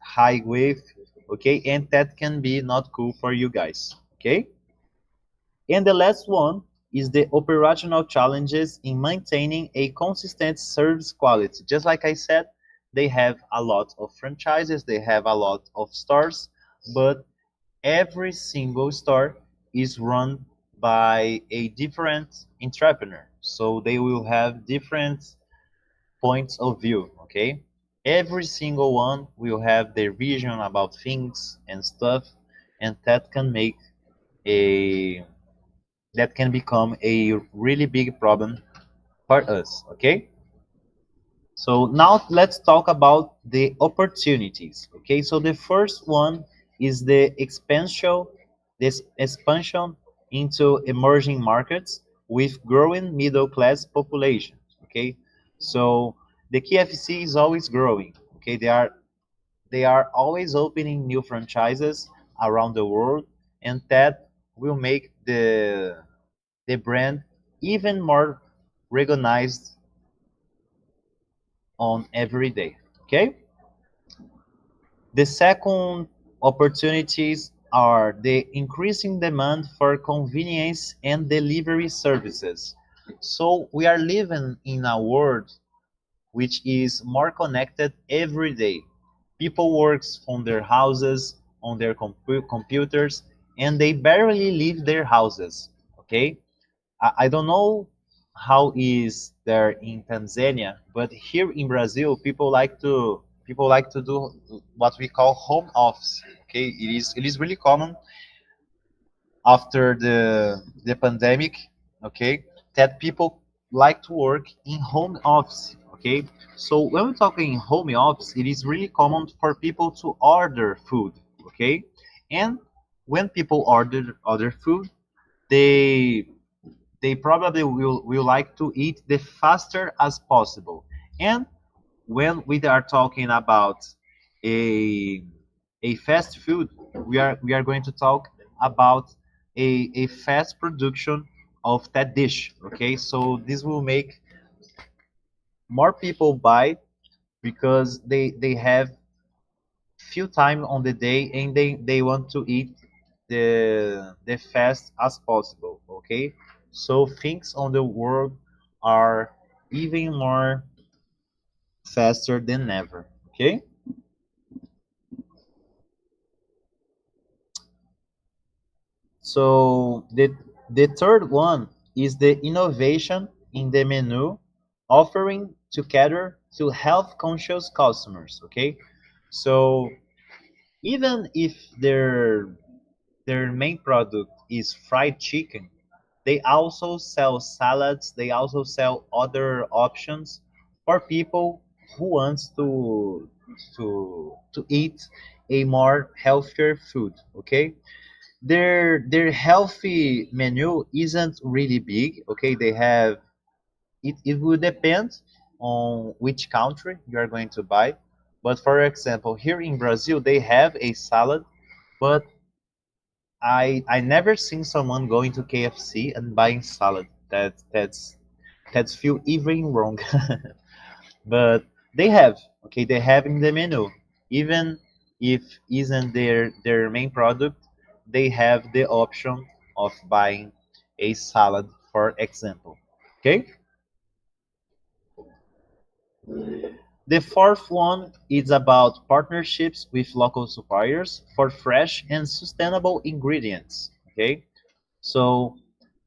high weight. Okay, and that can be not cool for you guys. Okay. And the last one is the operational challenges in maintaining a consistent service quality. Just like I said, they have a lot of franchises, they have a lot of stores, but every single store is run by a different entrepreneur. So they will have different points of view, okay? Every single one will have their vision about things and stuff, and a that can become a really big problem for us. Okay, so now let's talk about the opportunities. Okay, so the first one is the expansion into emerging markets with growing middle class populations. Okay, so the KFC is always growing. Okay, they are always opening new franchises around the world, and that will make the brand even more recognized on every day. Okay. The second opportunities are the increasing demand for convenience and delivery services. So we are living in a world which is more connected every day. People works from their houses, on their computers, and they barely leave their houses. Okay, I don't know how is there in Tanzania, but here in Brazil, people like to do what we call home office. Okay, it is really common after the pandemic. Okay, that people like to work in home office. Okay, so when we're talking home office, it is really common for people to order food. Okay, and when people order food, they they probably will like to eat the faster as possible. And when we are talking about a fast food, we are going to talk about a fast production of that dish. Okay, so this will make more people buy because they have few time on the day and they want to eat the fast as possible. Okay, so things on the world are even more faster than ever. Okay, so the third one is the innovation in the menu offering to cater to health conscious customers. Okay, so even if their main product is fried chicken, they also sell salads, they also sell other options for people who wants to eat a more healthier food. Okay, their healthy menu isn't really big. Okay, they have it will depend on which country you are going to buy. But for example, here in Brazil they have a salad, but I never seen someone going to KFC and buying salad. That's feel even wrong. But they have, okay, they have in the menu. Even if isn't their main product, they have the option of buying a salad, for example. Okay. The fourth one is about partnerships with local suppliers for fresh and sustainable ingredients. Okay, so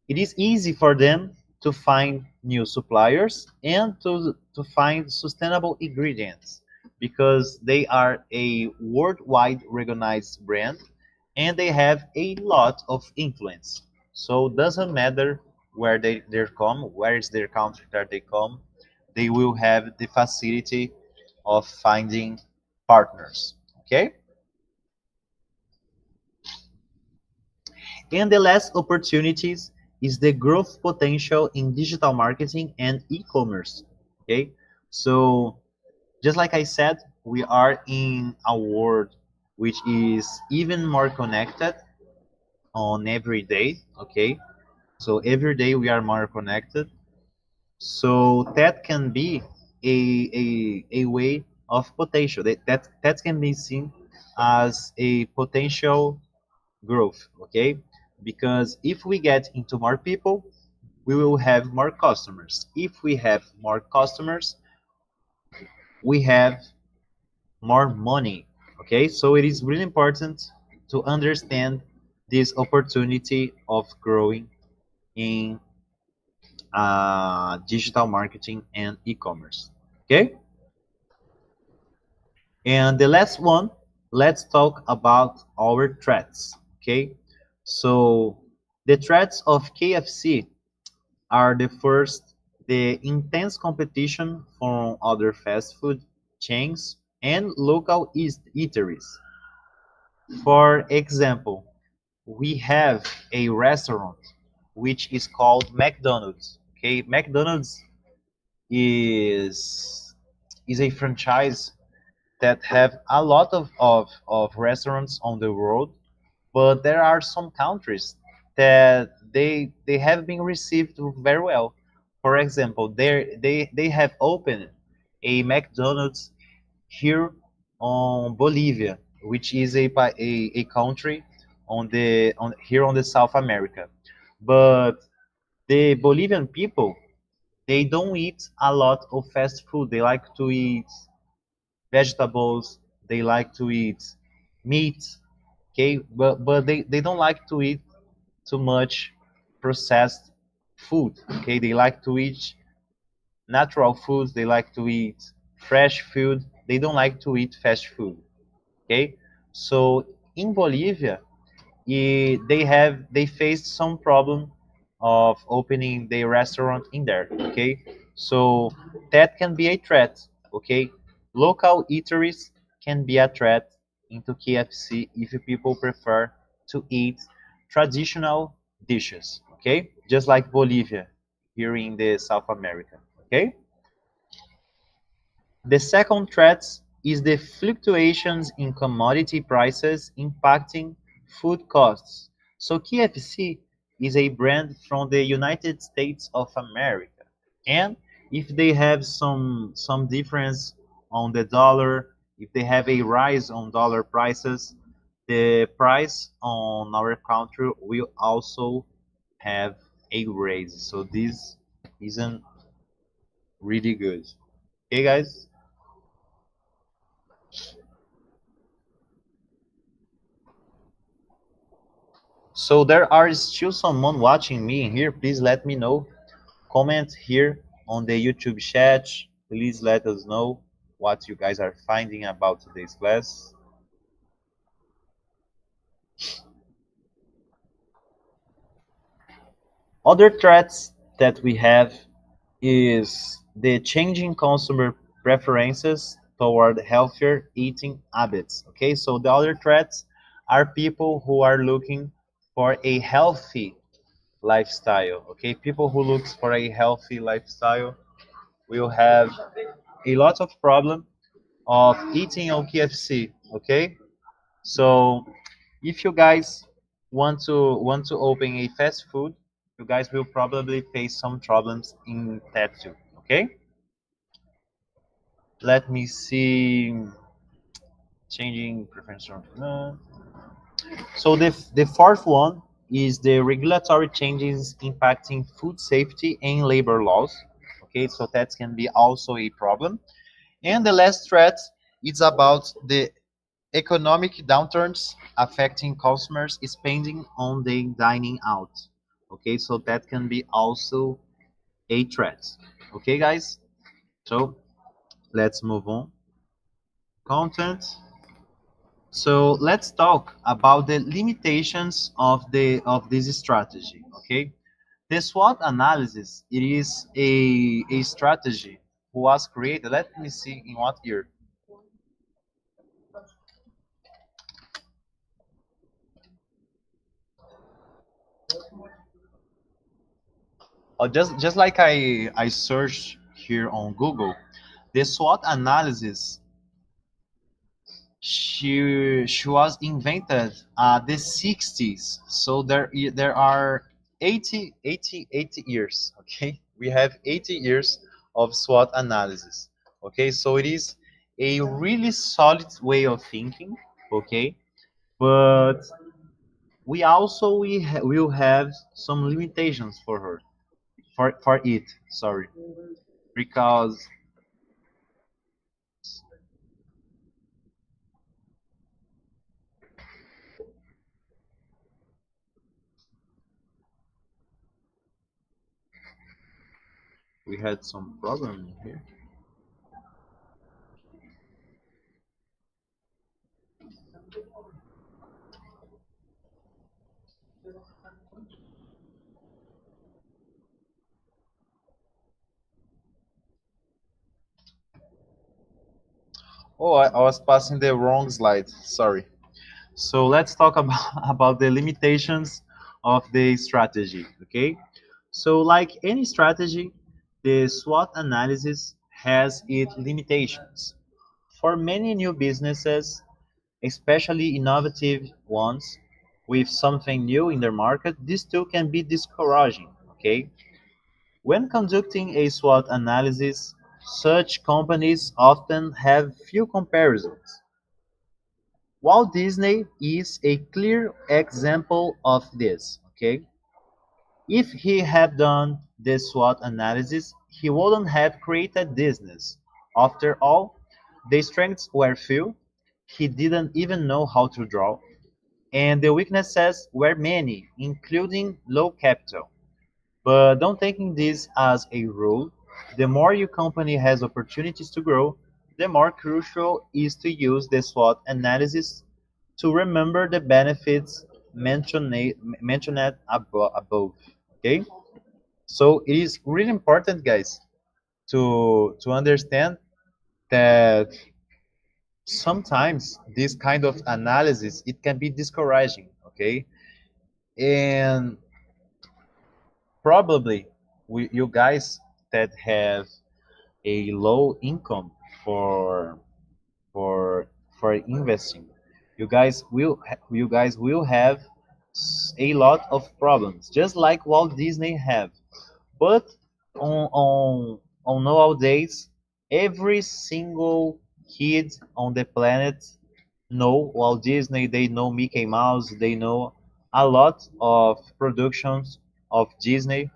it is easy for them to find new suppliers and to find sustainable ingredients because they are a worldwide recognized brand and they have a lot of influence. So doesn't matter where is their country that they come, they will have the facility of finding partners. Okay? And the last opportunities is the growth potential in digital marketing and e-commerce. Okay, so just like I said, we are in a world which is even more connected on every day. Okay, so every day we are more connected. So that can be a way of potential. That can be seen as a potential growth. Okay, because if we get into more people, we will have more customers. If we have more customers, we have more money. Okay, so it is really important to understand this opportunity of growing in digital marketing and e-commerce. Okay, and the last one, let's talk about our threats. Okay, so the threats of KFC are the first, the intense competition from other fast food chains and local eateries. For example, we have a restaurant which is called McDonald's. Okay, McDonald's is is a franchise that have a lot of restaurants on the world, but there are some countries that they have been received very well. For example, they have opened a McDonald's here on Bolivia, which is a country on here on the South America. But the Bolivian people, they don't eat a lot of fast food. They like to eat vegetables. They like to eat meat. Okay, but they don't like to eat too much processed food. Okay, they like to eat natural foods. They like to eat fresh food. They don't like to eat fast food. Okay, so in Bolivia, they faced some problem of opening the restaurant in there. Okay, so that can be a threat. Okay, local eateries can be a threat into KFC if people prefer to eat traditional dishes. Okay, just like Bolivia here in the South America. Okay, the second threat is the fluctuations in commodity prices impacting food costs. So KFC is a brand from the United States of America. And if they have some difference on the dollar, if they have a rise on dollar prices, the price on our country will also have a raise. So this isn't really good. Okay, guys? So there are still someone watching me in here. Please let me know. Comment here on the YouTube chat. Please let us know what you guys are finding about today's class. Other threats that we have is the changing consumer preferences toward healthier eating habits. Okay, so the other threats are people who are looking for a healthy lifestyle. Okay, people who looks for a healthy lifestyle will have a lot of problem of eating on KFC. Okay, so if you guys want to open a fast food, you guys will probably face some problems in that too. Okay, let me see. Changing preference. So the fourth one is the regulatory changes impacting food safety and labor laws. Okay, so that can be also a problem. And the last threat is about the economic downturns affecting customers spending on the dining out. Okay, so that can be also a threat. Okay, guys. So let's move on. Content. So let's talk about the limitations of this strategy. Okay, the SWOT analysis, it is a strategy who was created. Let me see in what year. just like I searched here on Google, the SWOT analysis, she was invented the 60s. So there are 80 years. Okay, we have 80 years of SWOT analysis. Okay, so it is a really solid way of thinking. Okay, but will have some limitations for her, for it. Sorry, because we had some problem here. Oh, I was passing the wrong slide. Sorry. So let's talk about about the limitations of the strategy. Okay. So like any strategy, the SWOT analysis has its limitations. For many new businesses, especially innovative ones with something new in their market, this too can be discouraging. Okay. When conducting a SWOT analysis, such companies often have few comparisons. Walt Disney is a clear example of this. Okay, if he had done the SWOT analysis, he wouldn't have created Disney. After all, the strengths were few. He didn't even know how to draw, and the weaknesses were many, including low capital. But don't taking this as a rule. The more your company has opportunities to grow, the more crucial is to use the SWOT analysis to remember the benefits mentioned above. Okay, so it is really important, guys, to understand that sometimes this kind of analysis it can be discouraging. Okay, and probably you guys that have a low income for for for investing, you guys will have a lot of problems, just like Walt Disney have. But on nowadays, every single kid on the planet know Walt Disney. They know Mickey Mouse. They know a lot of productions of Disney.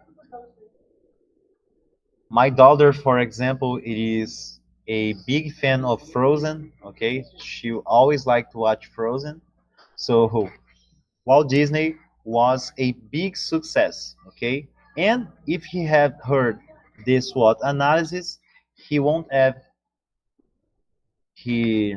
My daughter, for example, is a big fan of Frozen. Okay, she always liked to watch Frozen. So Walt Disney was a big success. Okay, and if he had heard this SWOT analysis, he won't have he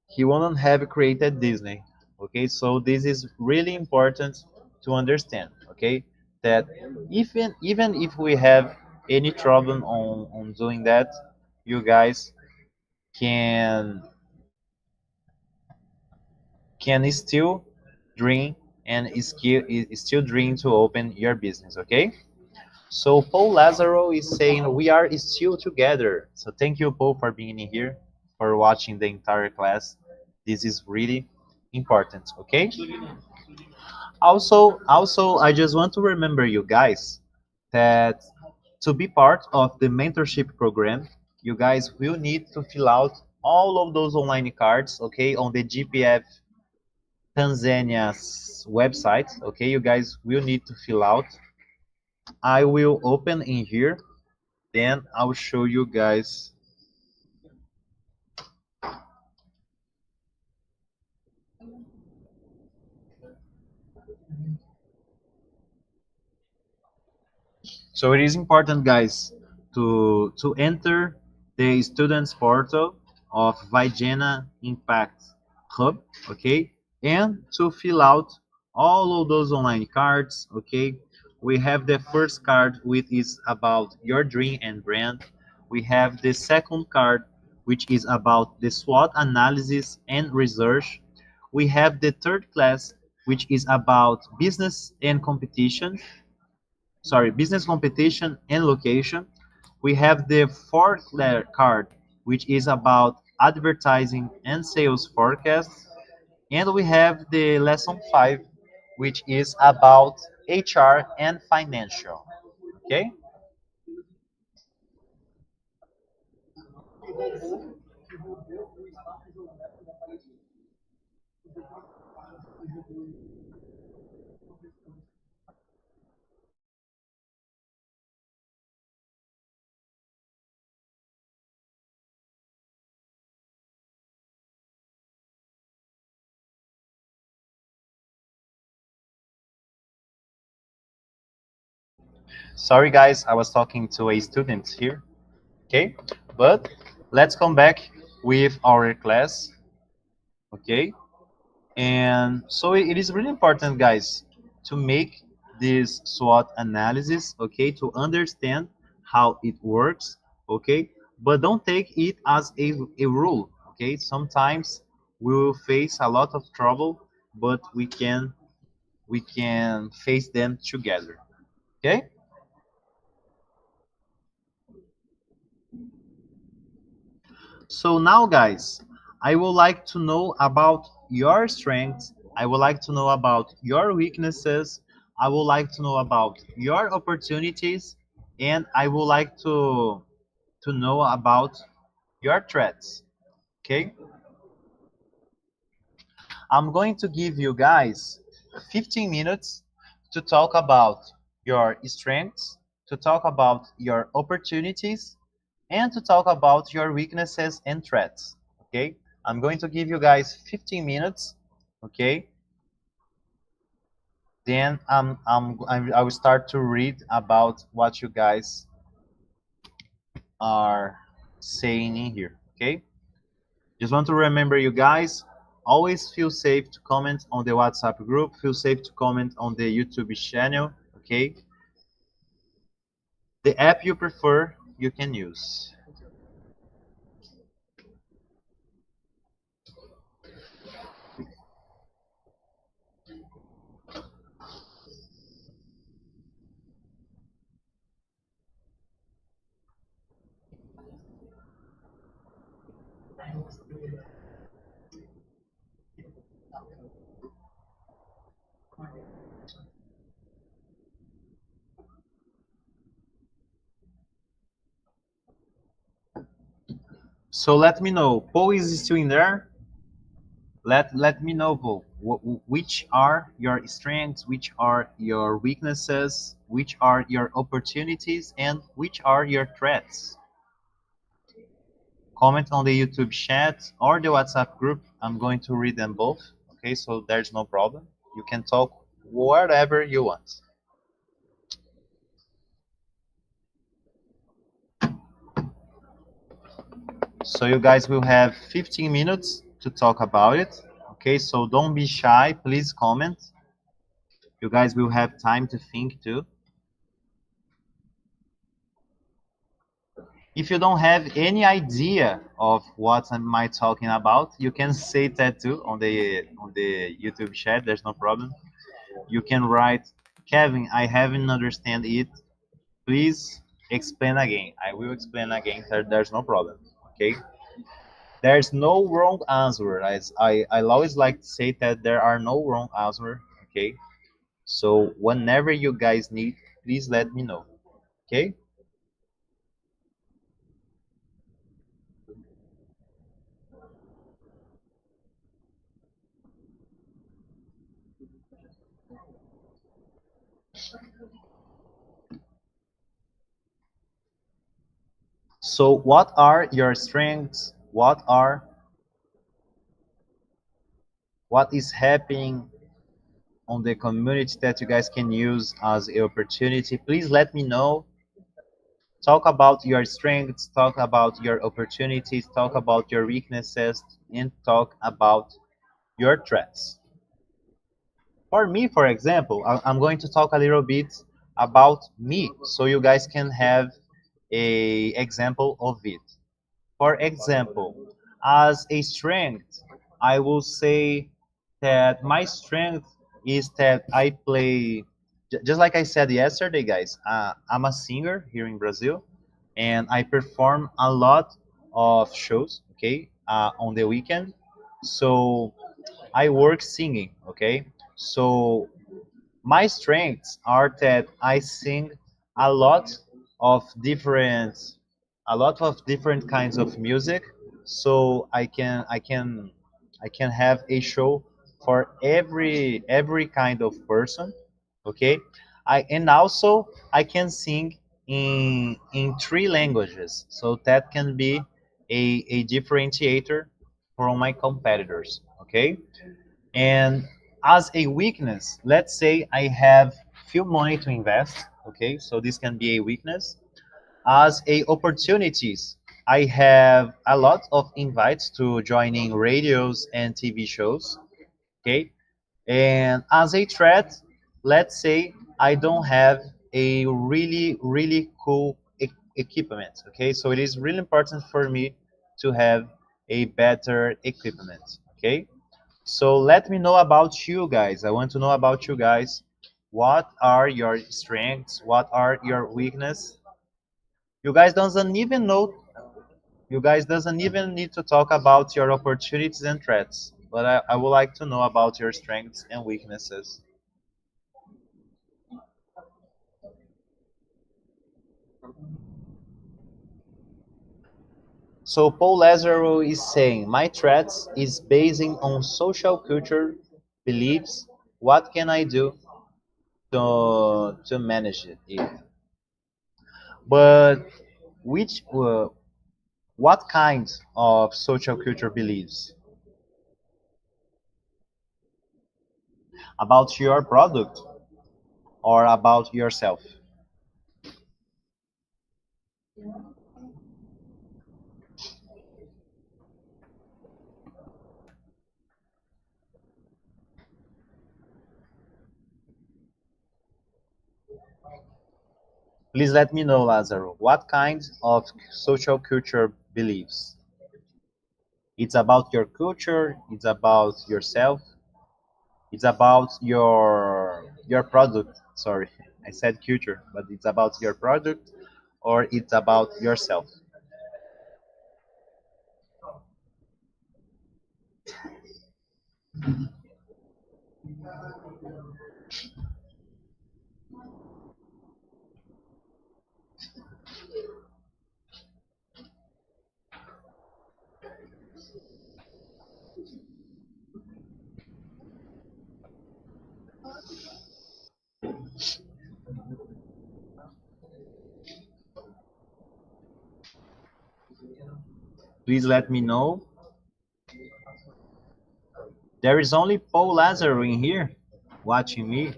he wouldn't have created Disney. Okay, so this is really important to understand. Okay, that even if we have any trouble on doing that, you guys can still dream and still dream to open your business. Okay. So Paul Lazaro is saying we are still together. So thank you, Paul, for being in here, for watching the entire class. This is really important. Okay. Also, I just want to remember you guys that to be part of the mentorship program, you guys will need to fill out all of those online cards. Okay, on the GPF Tanzania's website. Okay, you guys will need to fill out. I will open in here, then I'll show you guys. So it is important, guys, to enter the students portal of Vigena Impact Hub, okay, and to fill out all of those online cards, okay. We have the first card, which is about your dream and brand. We have the second card, which is about the SWOT analysis and research. We have the third class, which is about business and competition. Sorry, business competition and location. We have the fourth card, which is about advertising and sales forecasts. And we have the lesson 5, which is about HR and financial. Okay? Sorry, guys, I was talking to a student here. Okay? But let's come back with our class. Okay? And so it is really important, guys, to make this SWOT analysis, okay, to understand how it works, okay, but don't take it as a rule, okay. Sometimes we will face a lot of trouble, but we can face them together, okay. So now, guys, I would like to know about your strengths. I would like to know about your weaknesses. I would like to know about your opportunities, and I would like to know about your threats. Okay? I'm going to give you guys 15 minutes to talk about your strengths, to talk about your opportunities, and to talk about your weaknesses and threats. Okay? I'm going to give you guys 15 minutes. Okay? Then I will start to read about what you guys are saying in here. Okay? Just want to remember you guys, always feel safe to comment on the WhatsApp group, feel safe to comment on the YouTube channel. Okay? The app you prefer, you can use. So let me know. Paul is still in there. Let me know, Paul. Which are your strengths? Which are your weaknesses? Which are your opportunities? And which are your threats? Comment on the YouTube chat or the WhatsApp group. I'm going to read them both. Okay, so there's no problem. You can talk whatever you want. So you guys will have 15 minutes to talk about it. Okay, so don't be shy. Please comment. You guys will have time to think too. If you don't have any idea of what am I talking about, you can say that too on the YouTube chat. There's no problem. You can write, Kevin, I haven't understand it. Please explain again. I will explain again. There's no problem. Okay. There's no wrong answer. As I always like to say that there are no wrong answer. Okay. So whenever you guys need, please let me know. Okay. So what are your strengths? What is happening on the community that you guys can use as an opportunity? Please let me know. Talk about your strengths, talk about your opportunities, talk about your weaknesses, and talk about your threats. For me, for example, I'm going to talk a little bit about me so you guys can have a example of it. For example, as a strength, I will say that my strength is that I play, just like I said yesterday, guys. I'm a singer here in Brazil, and I perform a lot of shows. Okay, on the weekend, so I work singing. Okay, so my strengths are that I sing a lot of different a lot of different kinds of music, so I can have a show for every kind of person. Okay, and also I can sing in three languages, so that can be a differentiator from my competitors. Okay, and as a weakness, let's say I have few money to invest. Okay, so this can be a weakness. As a opportunities, I have a lot of invites to joining radios and TV shows. Okay, and as a threat, let's say I don't have a really cool equipment. Okay, so it is really important for me to have a better equipment. Okay, so let me know about you guys. I want to know about you guys. What are your strengths? What are your weaknesses? You guys doesn't even know. You guys doesn't even need to talk about your opportunities and threats. But I would like to know about your strengths and weaknesses. So Paul Lazaro is saying, my threats is basing on social culture beliefs. What can I do to manage it? But which what kind of social culture beliefs about your product or about yourself? Please let me know, Lazaro. What kind of social culture beliefs? It's about your culture, it's about yourself, it's about your product. Sorry, I said culture, but it's about your product or it's about yourself. Please let me know. There is only Paul Lazaro in here watching me.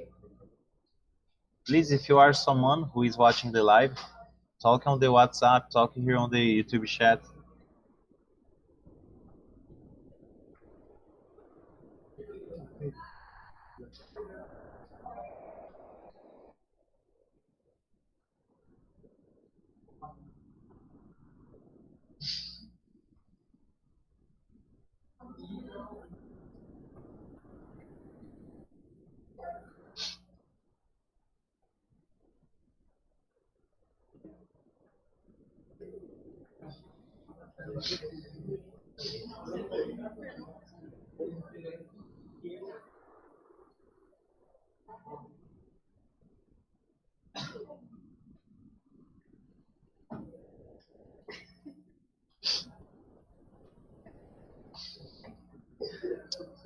Please, if you are someone who is watching the live, talk on the WhatsApp, talk here on the YouTube chat.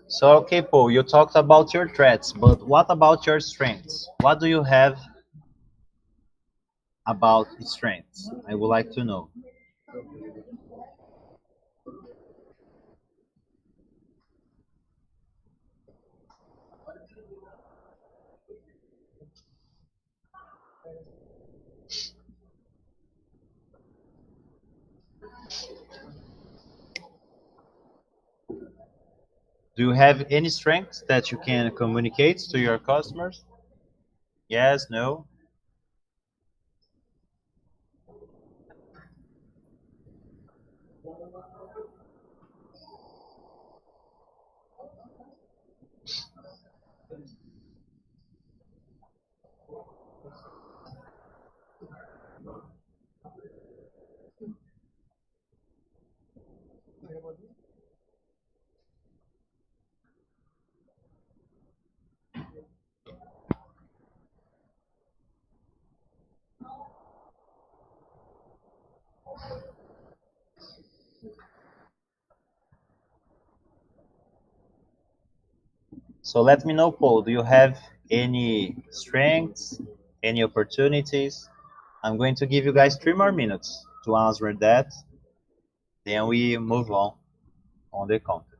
So, okay, Paul, you talked about your threats, but what about your strengths? What do you have about strengths? I would like to know. Do you have any strengths that you can communicate to your customers? Yes, no? So let me know, Paul, do you have any strengths, any opportunities? I'm going to give you guys 3 more minutes to answer that. Then we move on the content.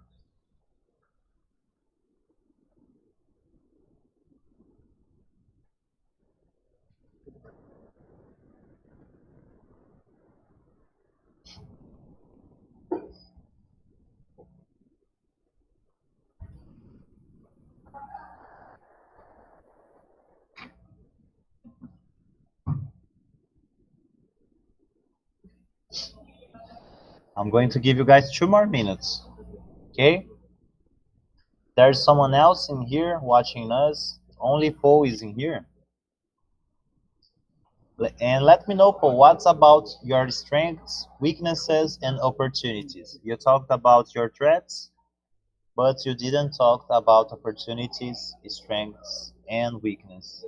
I'm going to give you guys 2 more minutes. Okay? There's someone else in here watching us. Only Paul is in here. And let me know, Paul, what's about your strengths, weaknesses, and opportunities. You talked about your threats, but you didn't talk about opportunities, strengths, and weakness.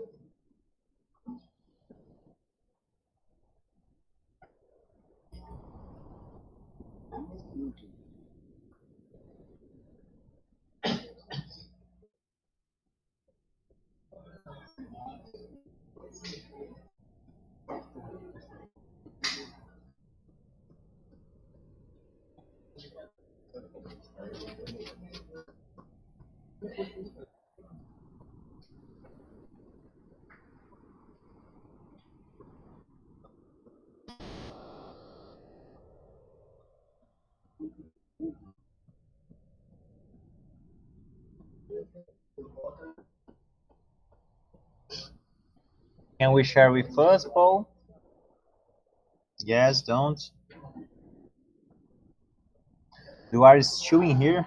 Can we share with us, Paul? Yes, don't. You are still in here?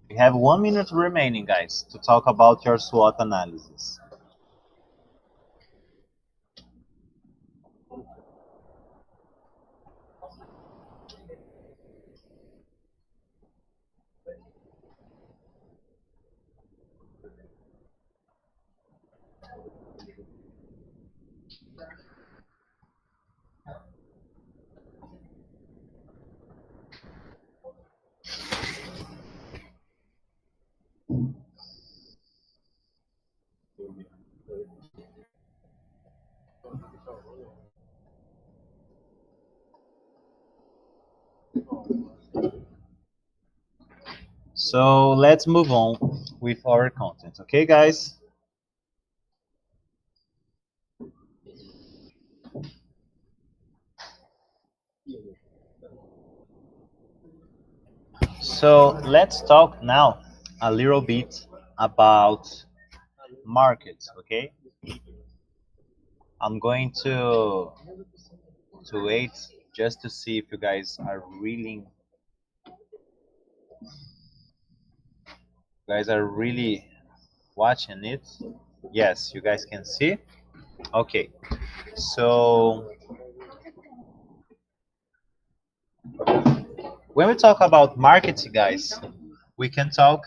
We have 1 minute remaining, guys, to talk about your SWOT analysis. So let's move on with our content, okay, guys? So let's talk now a little bit about markets, okay? I'm going to wait just to see if you guys are really watching it. Yes, you guys can see. Okay. So when we talk about marketing, guys, we can talk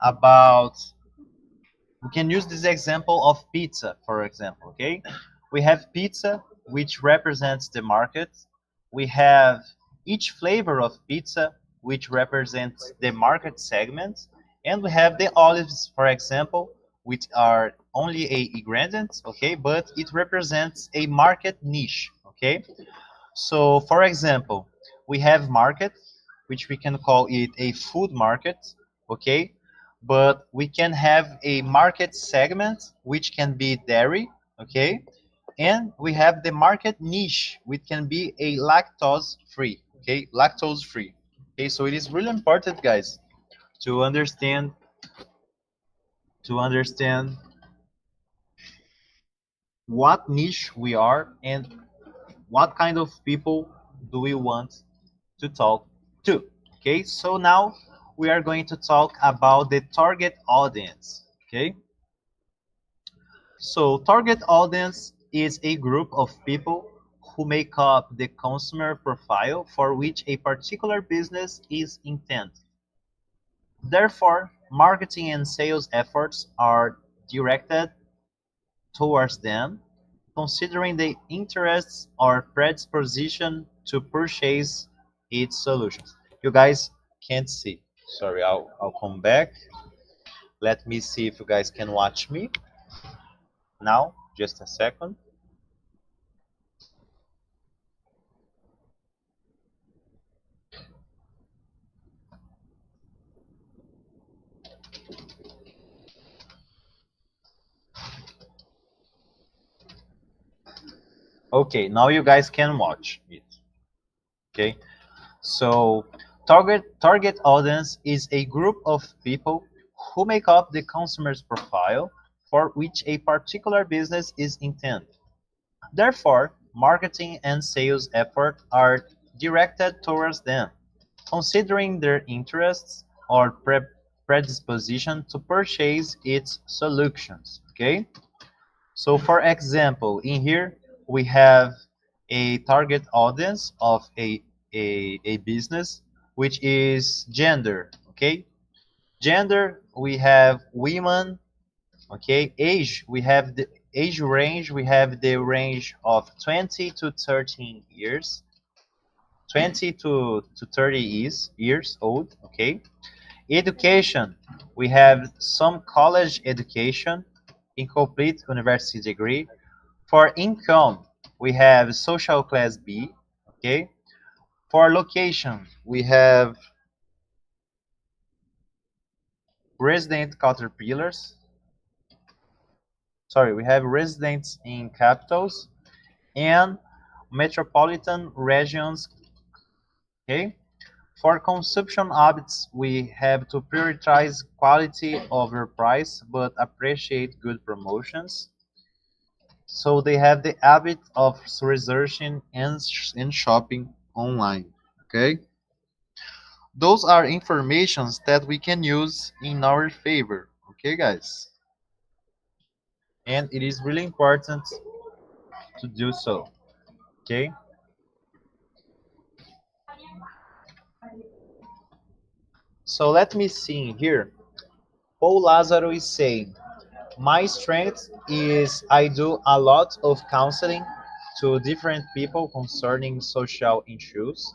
about we can use this example of pizza, for example, okay? We have pizza, which represents the market. We have each flavor of pizza, which represents the market segment. And we have the olives, for example, which are only a ingredient, okay? But it represents a market niche, okay? So, for example, we have market, which we can call it a food market, okay? But we can have a market segment, which can be dairy, okay? And we have the market niche, which can be a lactose free, okay? Lactose free. Okay, so it is really important, guys, to understand what niche we are and what kind of people do we want to talk to. Okay, so now we are going to talk about the target audience. Okay, So target audience is a group of people who make up the consumer profile for which a particular business is intended. Therefore, marketing and sales efforts are directed towards them, considering the interests or predisposition to purchase its solutions. You guys can't see. Sorry, I'll come back. Let me see if you guys can watch me now. Just a second. Okay, now you guys can watch it. Okay, so target audience is a group of people who make up the consumer's profile for which a particular business is intended. Therefore, marketing and sales efforts are directed towards them, considering their interests or predisposition to purchase its solutions. Okay, so for example, in here we have a target audience of a business, which is gender. Okay, gender, we have women. Okay, age, we have the age range, we have the range of 20 to 13 years, 20 to 30 years old. Okay, education, we have some college education, incomplete university degree. For income, we have social class B. Okay, for location, we have resident caterpillars. Sorry, we have residents in capitals and metropolitan regions. Okay, for consumption habits, we have to prioritize quality over price, but appreciate good promotions. So they have the habit of researching and shopping online. Okay, those are informations that we can use in our favor. Okay, guys, and it is really important to do so. Okay. So let me see here. Paul Lazaro is saying, my strength is I do a lot of counseling to different people concerning social issues.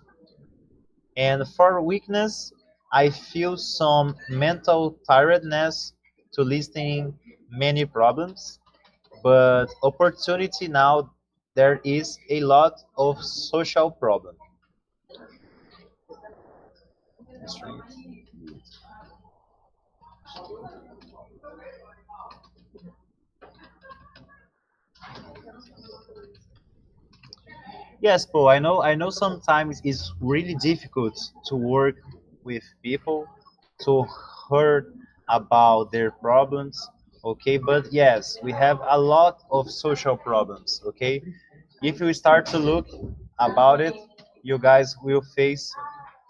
And for weakness, I feel some mental tiredness to listing many problems. But opportunity now, there is a lot of social problem. Yes, Paul, I know sometimes it's really difficult to work with people to hear about their problems, okay? But yes, we have a lot of social problems, okay? If you start to look about it, you guys will face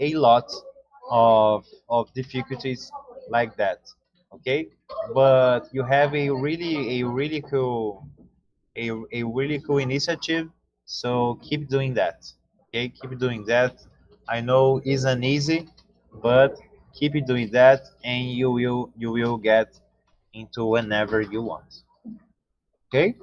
a lot of difficulties like that, okay? But you have a really cool initiative. So keep doing that. Okay, keep doing that. I know isn't easy, but keep doing that, and you will get into whenever you want. Okay.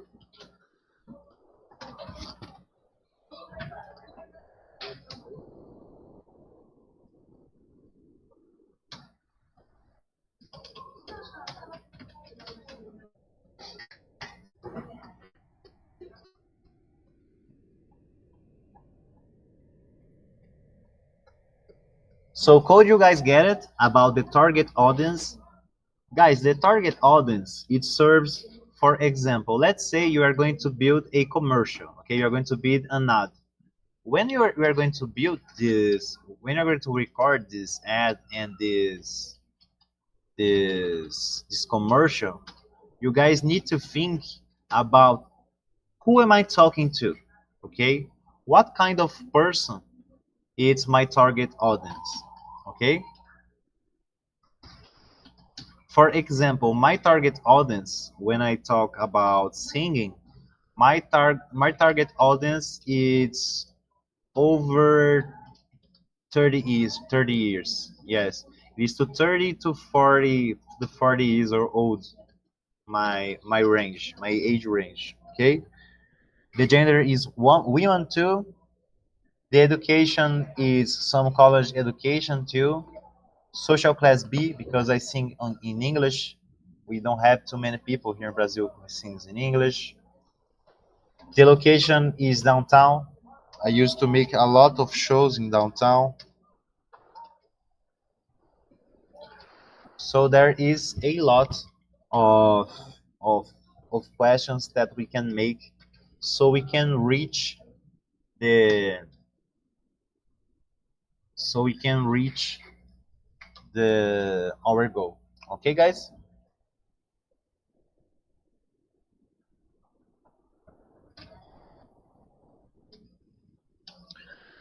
So could you guys get it about the target audience? Guys, the target audience, it serves, for example, let's say you are going to build a commercial. Okay, you're going to build an ad. When you are going to build this, when you're going to record this ad and this commercial, you guys need to think about who am I talking to? Okay, what kind of person is my target audience? Okay, For example, my target audience, when I talk about singing, my target audience is over 30 years. Yes, it is to 30 to 40 years or old. My range, my age range. Okay, the gender is one women too. The education is some college education too. Social class B, because I sing in English. We don't have too many people here in Brazil who sings in English. The location is downtown. I used to make a lot of shows in downtown. So there is a lot of of of questions that we can make so we can reach the so we can reach the our goal. Okay, guys?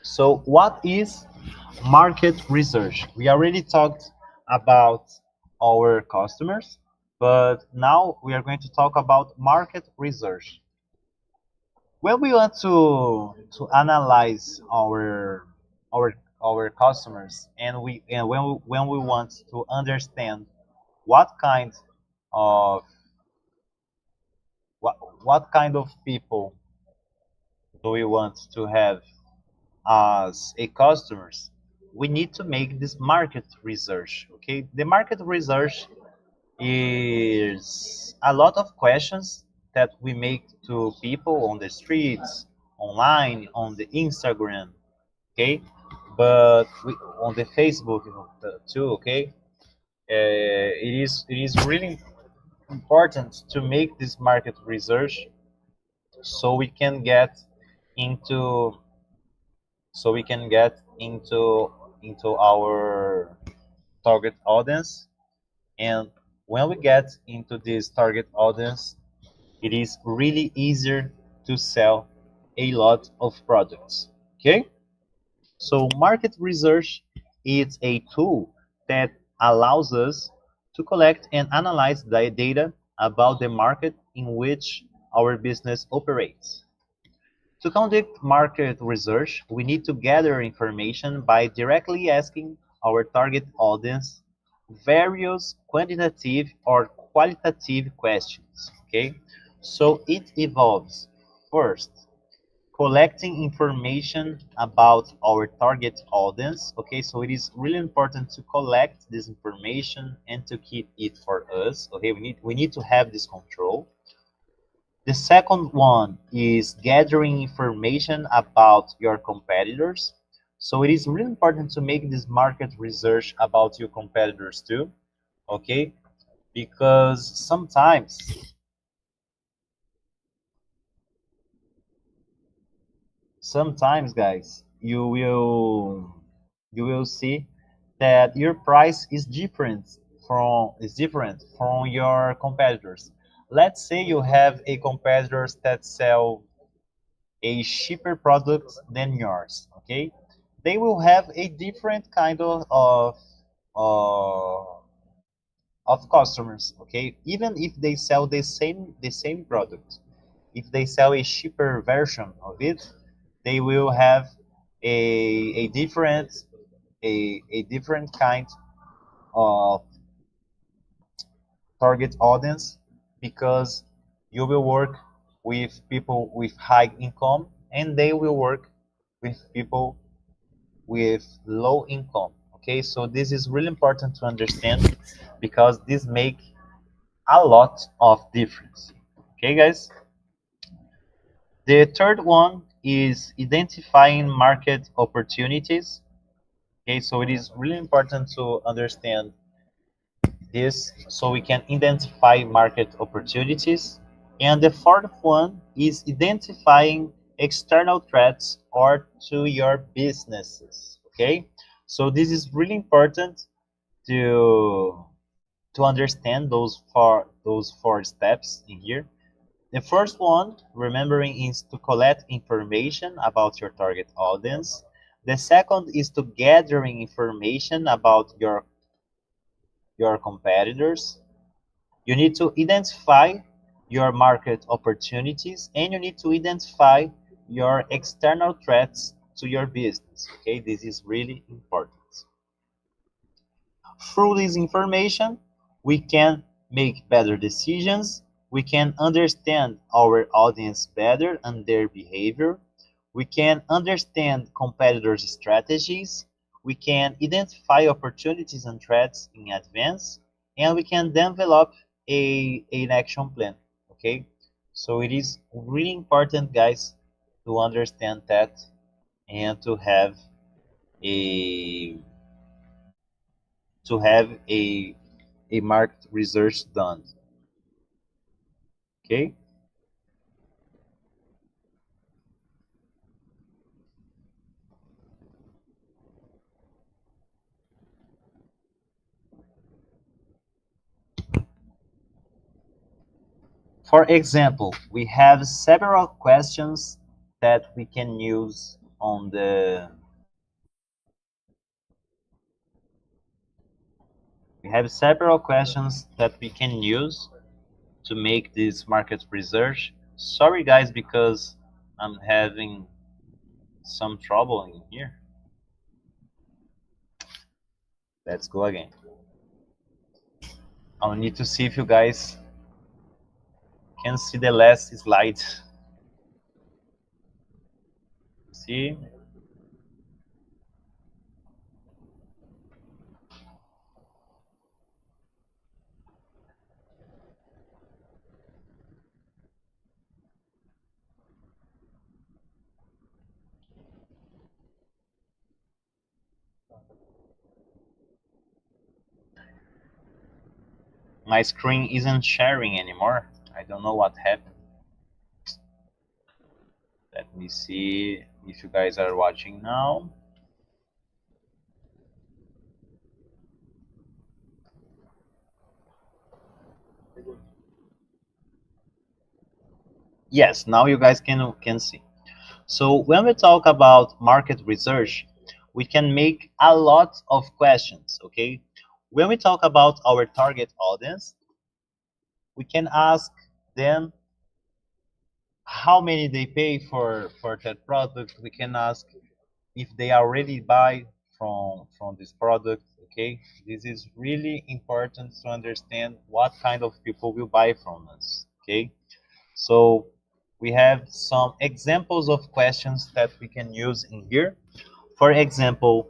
So what is market research? We already talked about our customers, but now we are going to talk about market research. When we want to analyze our customers, and when we want to understand what kind of what kind of people do we want to have as a customers, we need to make this market research. Okay, the market research is a lot of questions that we make to people on the streets, online, on the Instagram. Okay, but on the Facebook too. Okay, it is really important to make this market research so we can get into into our target audience. And when we get into this target audience, it is really easier to sell a lot of products. Okay, so market research is a tool that allows us to collect and analyze the data about the market in which our business operates. To conduct market research, we need to gather information by directly asking our target audience various quantitative or qualitative questions. Okay, so it involves first collecting information about our target audience. Okay, so it is really important to collect this information and to keep it for us. Okay, we need to have this control. The second one is gathering information about your competitors. So it is really important to make this market research about your competitors too. Okay, because sometimes, guys, you will see that your price is different from your competitors. Let's say you have a competitors that sell a cheaper product than yours. Okay, they will have a different kind uh, of customers. Okay, even if they sell the same product, if they sell a cheaper version of it, they will have a different a different kind of target audience, because you will work with people with high income and they will work with people with low income. Okay, so this is really important to understand because this make a lot of difference. Okay, guys. The third one is identifying market opportunities. Okay, so it is really important to understand this so we can identify market opportunities. And the fourth one is identifying external threats or to your businesses. Okay, so this is really important to understand those four steps in here. The first one, remembering, is to collect information about your target audience. The second is to gathering information about your competitors. You need to identify your market opportunities, and you need to identify your external threats to your business. Okay, this is really important. Through this information, we can make better decisions, we can understand our audience better and their behavior, we can understand competitors' strategies, we can identify opportunities and threats in advance, and we can develop an action plan. Okay, so it is really important, guys, to understand that and a to have a market research done. Okay. For example, we have several questions that we can use on the we have several questions that we can use to make this market research. Sorry guys, because I'm having some trouble in here. Let's go again. I'll need to see if you guys can see the last slide. See? My screen isn't sharing anymore. I don't know what happened. Let me see if you guys are watching now. Yes, now you guys can see. So when we talk about market research, we can make a lot of questions, okay? When we talk about our target audience, we can ask them how many they pay for that product. We can ask if they already buy from this product. Okay, this is really important to understand what kind of people will buy from us. Okay, so we have some examples of questions that we can use in here. For example,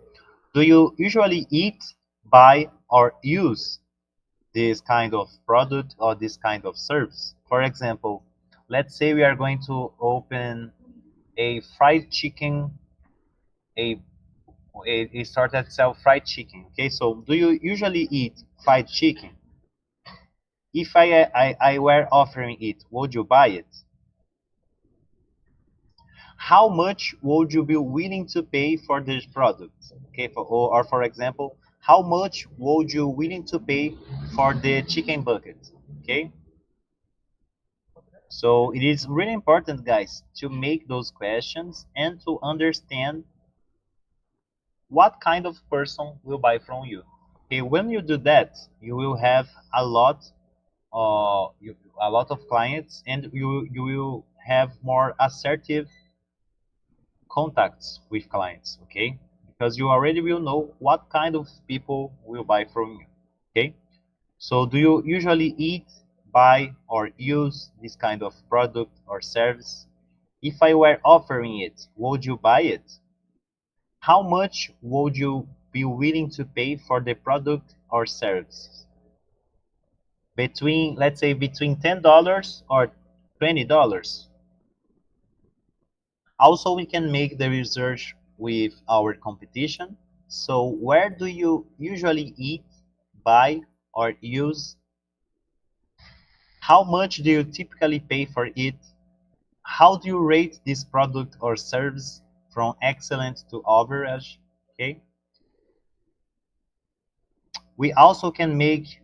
do you usually eat, buy, or use this kind of product or this kind of service? For example, let's say we are going to open a fried chicken, a a store that sell fried chicken. Okay, so do you usually eat fried chicken? If I were offering it, would you buy it? How much would you be willing to pay for this product? Okay, or for example, how much would you willing to pay for the chicken bucket? Okay, so it is really important, guys, to make those questions and to understand what kind of person will buy from you. Okay, when you do that, you will have a lot of clients, and you will have more assertive contacts with clients. Okay, because you already will know what kind of people will buy from you. Okay, so do you usually eat, buy, or use this kind of product or service? If I were offering it, would you buy it? How much would you be willing to pay for the product or service? Between, let's say, between $10 or $20. Also, we can make the research with our competition. So where do you usually eat, buy, or use? How much do you typically pay for it? How do you rate this product or service from excellent to average? Okay. We also can make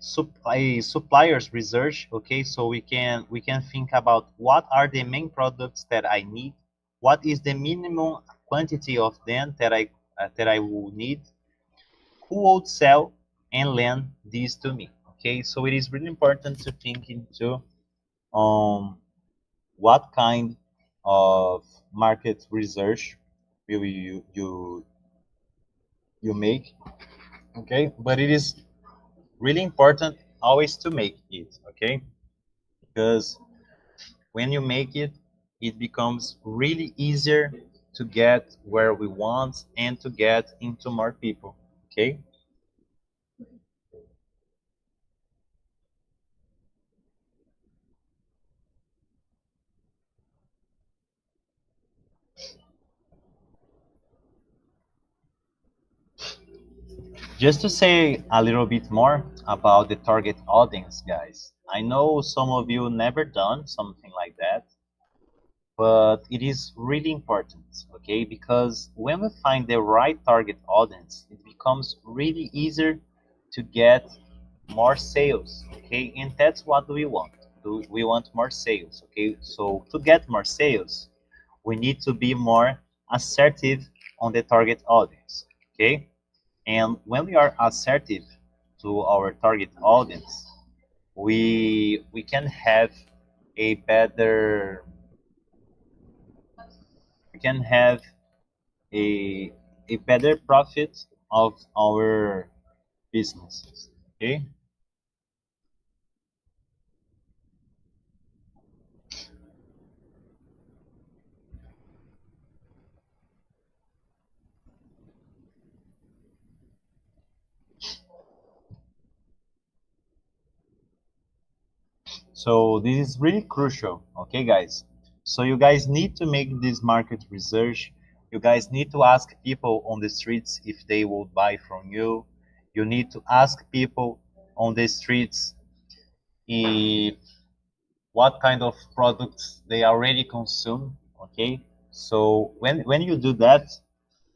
a suppliers research. Okay, so we can think about what are the main products that I need, what is the minimum quantity of them that I will need, who would sell and lend these to me. Okay, so it is really important to think into um, what kind of market research will you make. Okay, but it is really important always to make it. Okay, because when you make it, it becomes really easier to get where we want and to get into more people. Okay. Just to say a little bit more about the target audience, guys. I know some of you never done something like that, but it is really important, okay? Because when we find the right target audience, it becomes really easier to get more sales, okay? And that's what we want. We want more sales, okay? So to get more sales, we need to be more assertive on the target audience, okay? And when we are assertive to our target audience, we can have a better we can have a a better profit of our businesses. Okay. So this is really crucial. Okay, guys. So you guys need to make this market research. You guys need to ask people on the streets if they will buy from you. You need to ask people on the streets if what kind of products they already consume. Okay, so when you do that,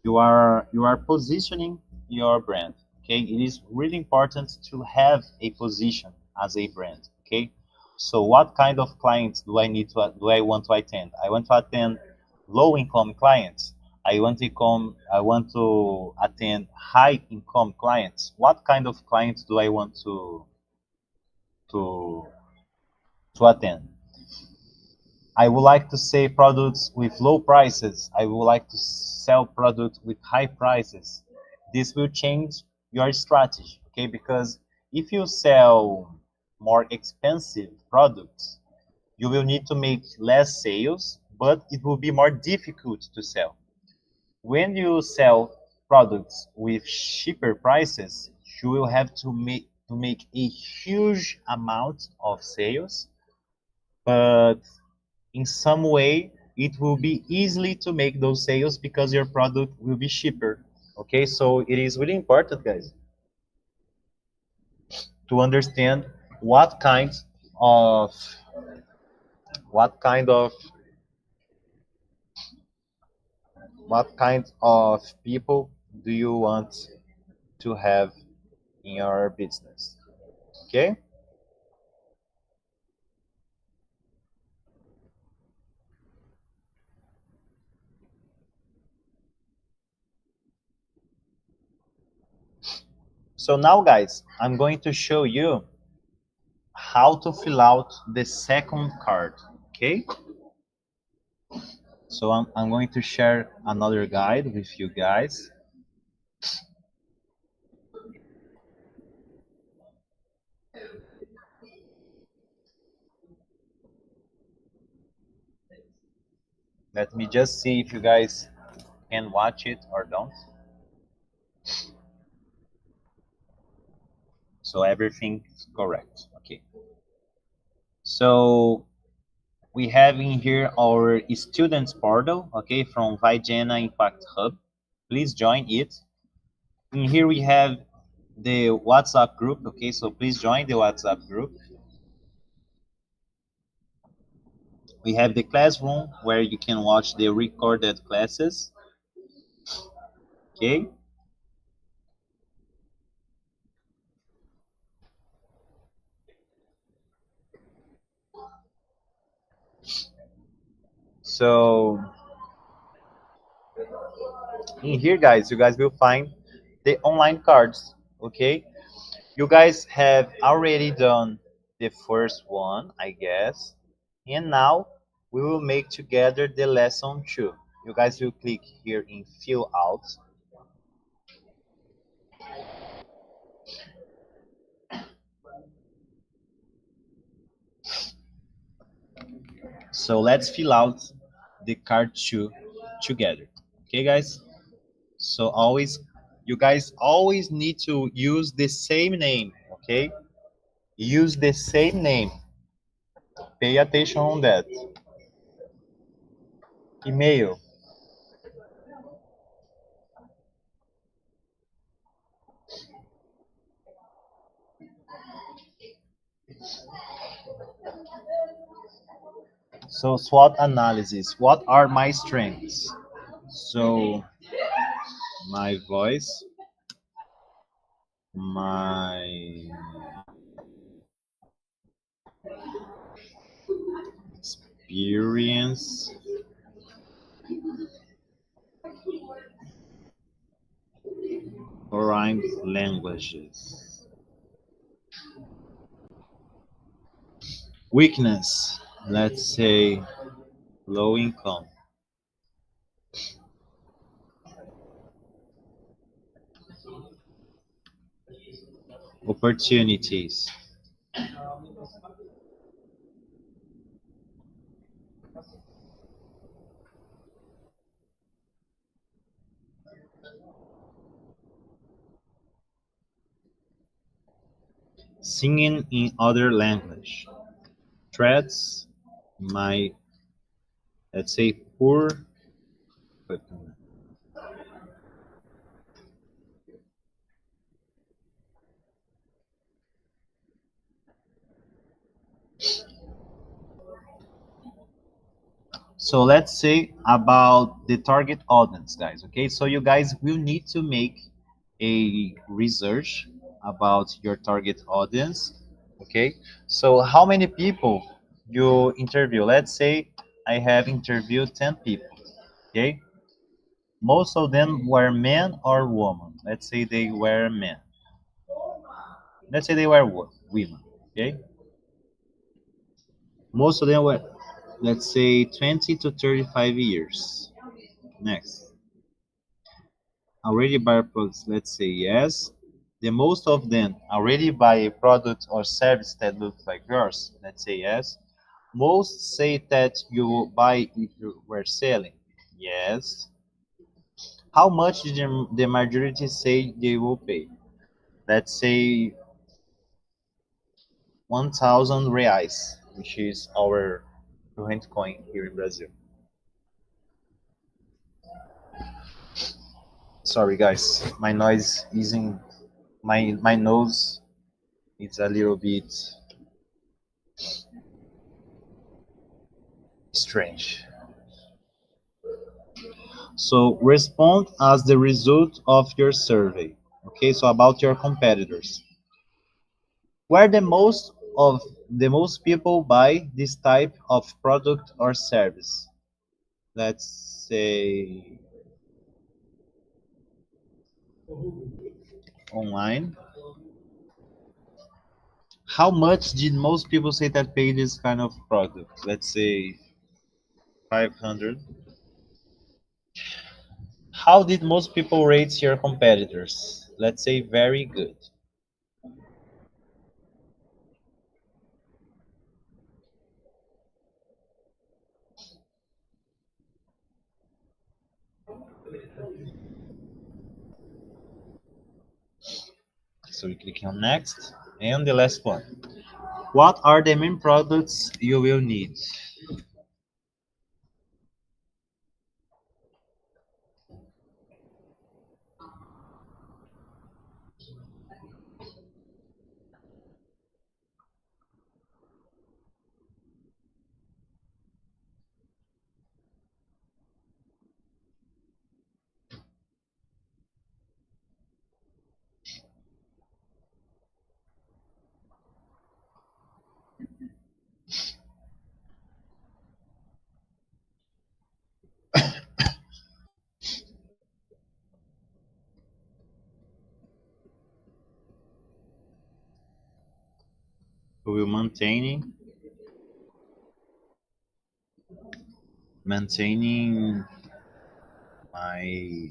you are positioning your brand. Okay, it is really important to have a position as a brand. Okay, so what kind of clients do I want to attend? I want to attend low income clients. I want to attend high income clients. What kind of clients do I want to to attend? I would like to say products with low prices. I would like to sell products with high prices. This will change your strategy, okay? Because if you sell more expensive products, you will need to make less sales, but it will be more difficult to sell. When you sell products with cheaper prices, you will have to make a huge amount of sales, but in some way it will be easily to make those sales because your product will be cheaper. Okay, so it is really important, guys, to understand what kind of what kind of what kind of people do you want to have in your business. Okay, so now, guys, I'm going to show you how to fill out the second card. Okay, so I'm going to share another guide with you guys. Let me just see if you guys can watch it or don't. So everything's correct. Okay. So we have in here our students portal, okay, from Vigena Impact Hub. Please join it. In here we have the WhatsApp group, okay, so please join the WhatsApp group. We have the classroom where you can watch the recorded classes, okay. So in here, guys, you guys will find the online cards, okay. You guys have already done the first one, I guess. And now we will make together the lesson two. You guys will click here in fill out. So let's fill out the card two together. Okay, guys? So always, you guys always need to use the same name, okay? Use the same name. Pay attention on that. Email. So SWOT analysis. What are my strengths? So my voice, my experience, foreign languages. Weakness. Let's say low income. Opportunities. Singing in other language. Threats. My, let's say, poor. So let's say about the target audience, guys. Okay, so you guys will need to make a research about your target audience. Okay, so how many people you interview? Let's say I have interviewed 10 people. Okay, most of them were men or women. Let's say they were men. Let's say they were women. Okay, most of them were, let's say, 20 to 35 years. Next. Already buy a product, let's say yes. The most of them already buy a product or service that looks like yours, let's say yes. Most say that you will buy if you were selling, yes. How much did the majority say they will pay? Let's say 1,000 reais, which is our current coin here in Brazil. Sorry guys, my noise is in my nose. It's a little bit strange. So respond as the result of your survey. Okay, so about your competitors. Where the most people buy this type of product or service? Let's say online. How much did most people say that pay this kind of product? Let's say 500. How did most people rate your competitors? Let's say very good. So we click on next. And the last one. What are the main products you will need? will maintaining my.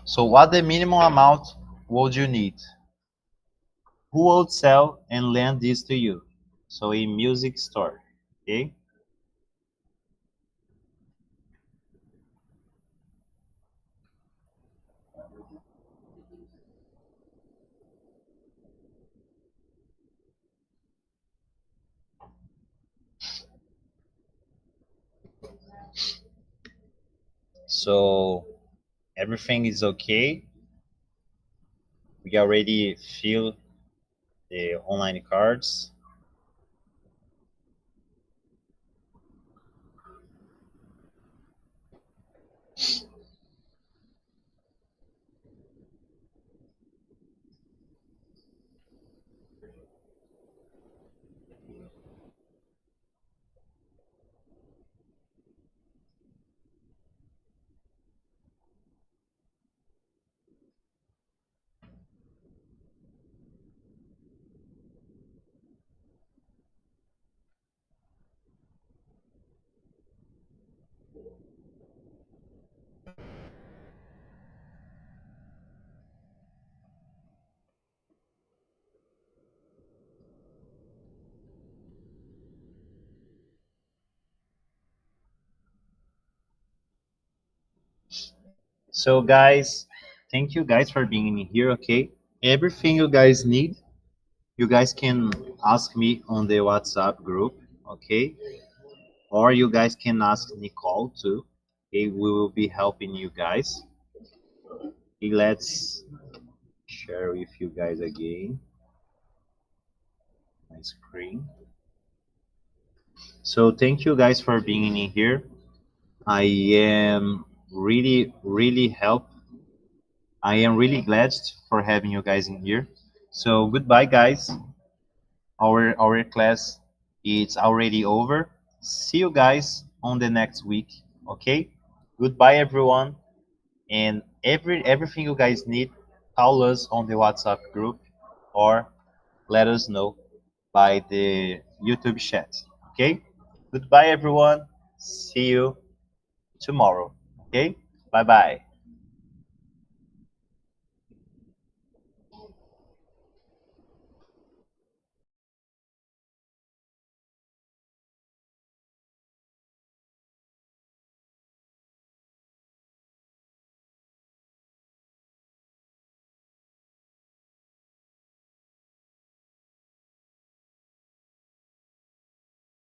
So what the minimum amount would you need? Who would sell and lend this to you? So a music store. Okay. So everything is okay. We already fill the online cards. So guys, thank you guys for being in here. Okay. Everything you guys need, you guys can ask me on the WhatsApp group. Okay. Or you guys can ask Nicole too. Okay. We will be helping you guys. Okay, let's share with you guys again my screen. So thank you guys for being in here. I am really help. I am really glad for having you guys in here. So goodbye, guys. Our class is already over. See you guys on the next week. Okay. Goodbye, everyone. And everything you guys need, call us on the WhatsApp group or let us know by the YouTube chat. Okay. Goodbye, everyone. See you tomorrow. Okay. Bye bye.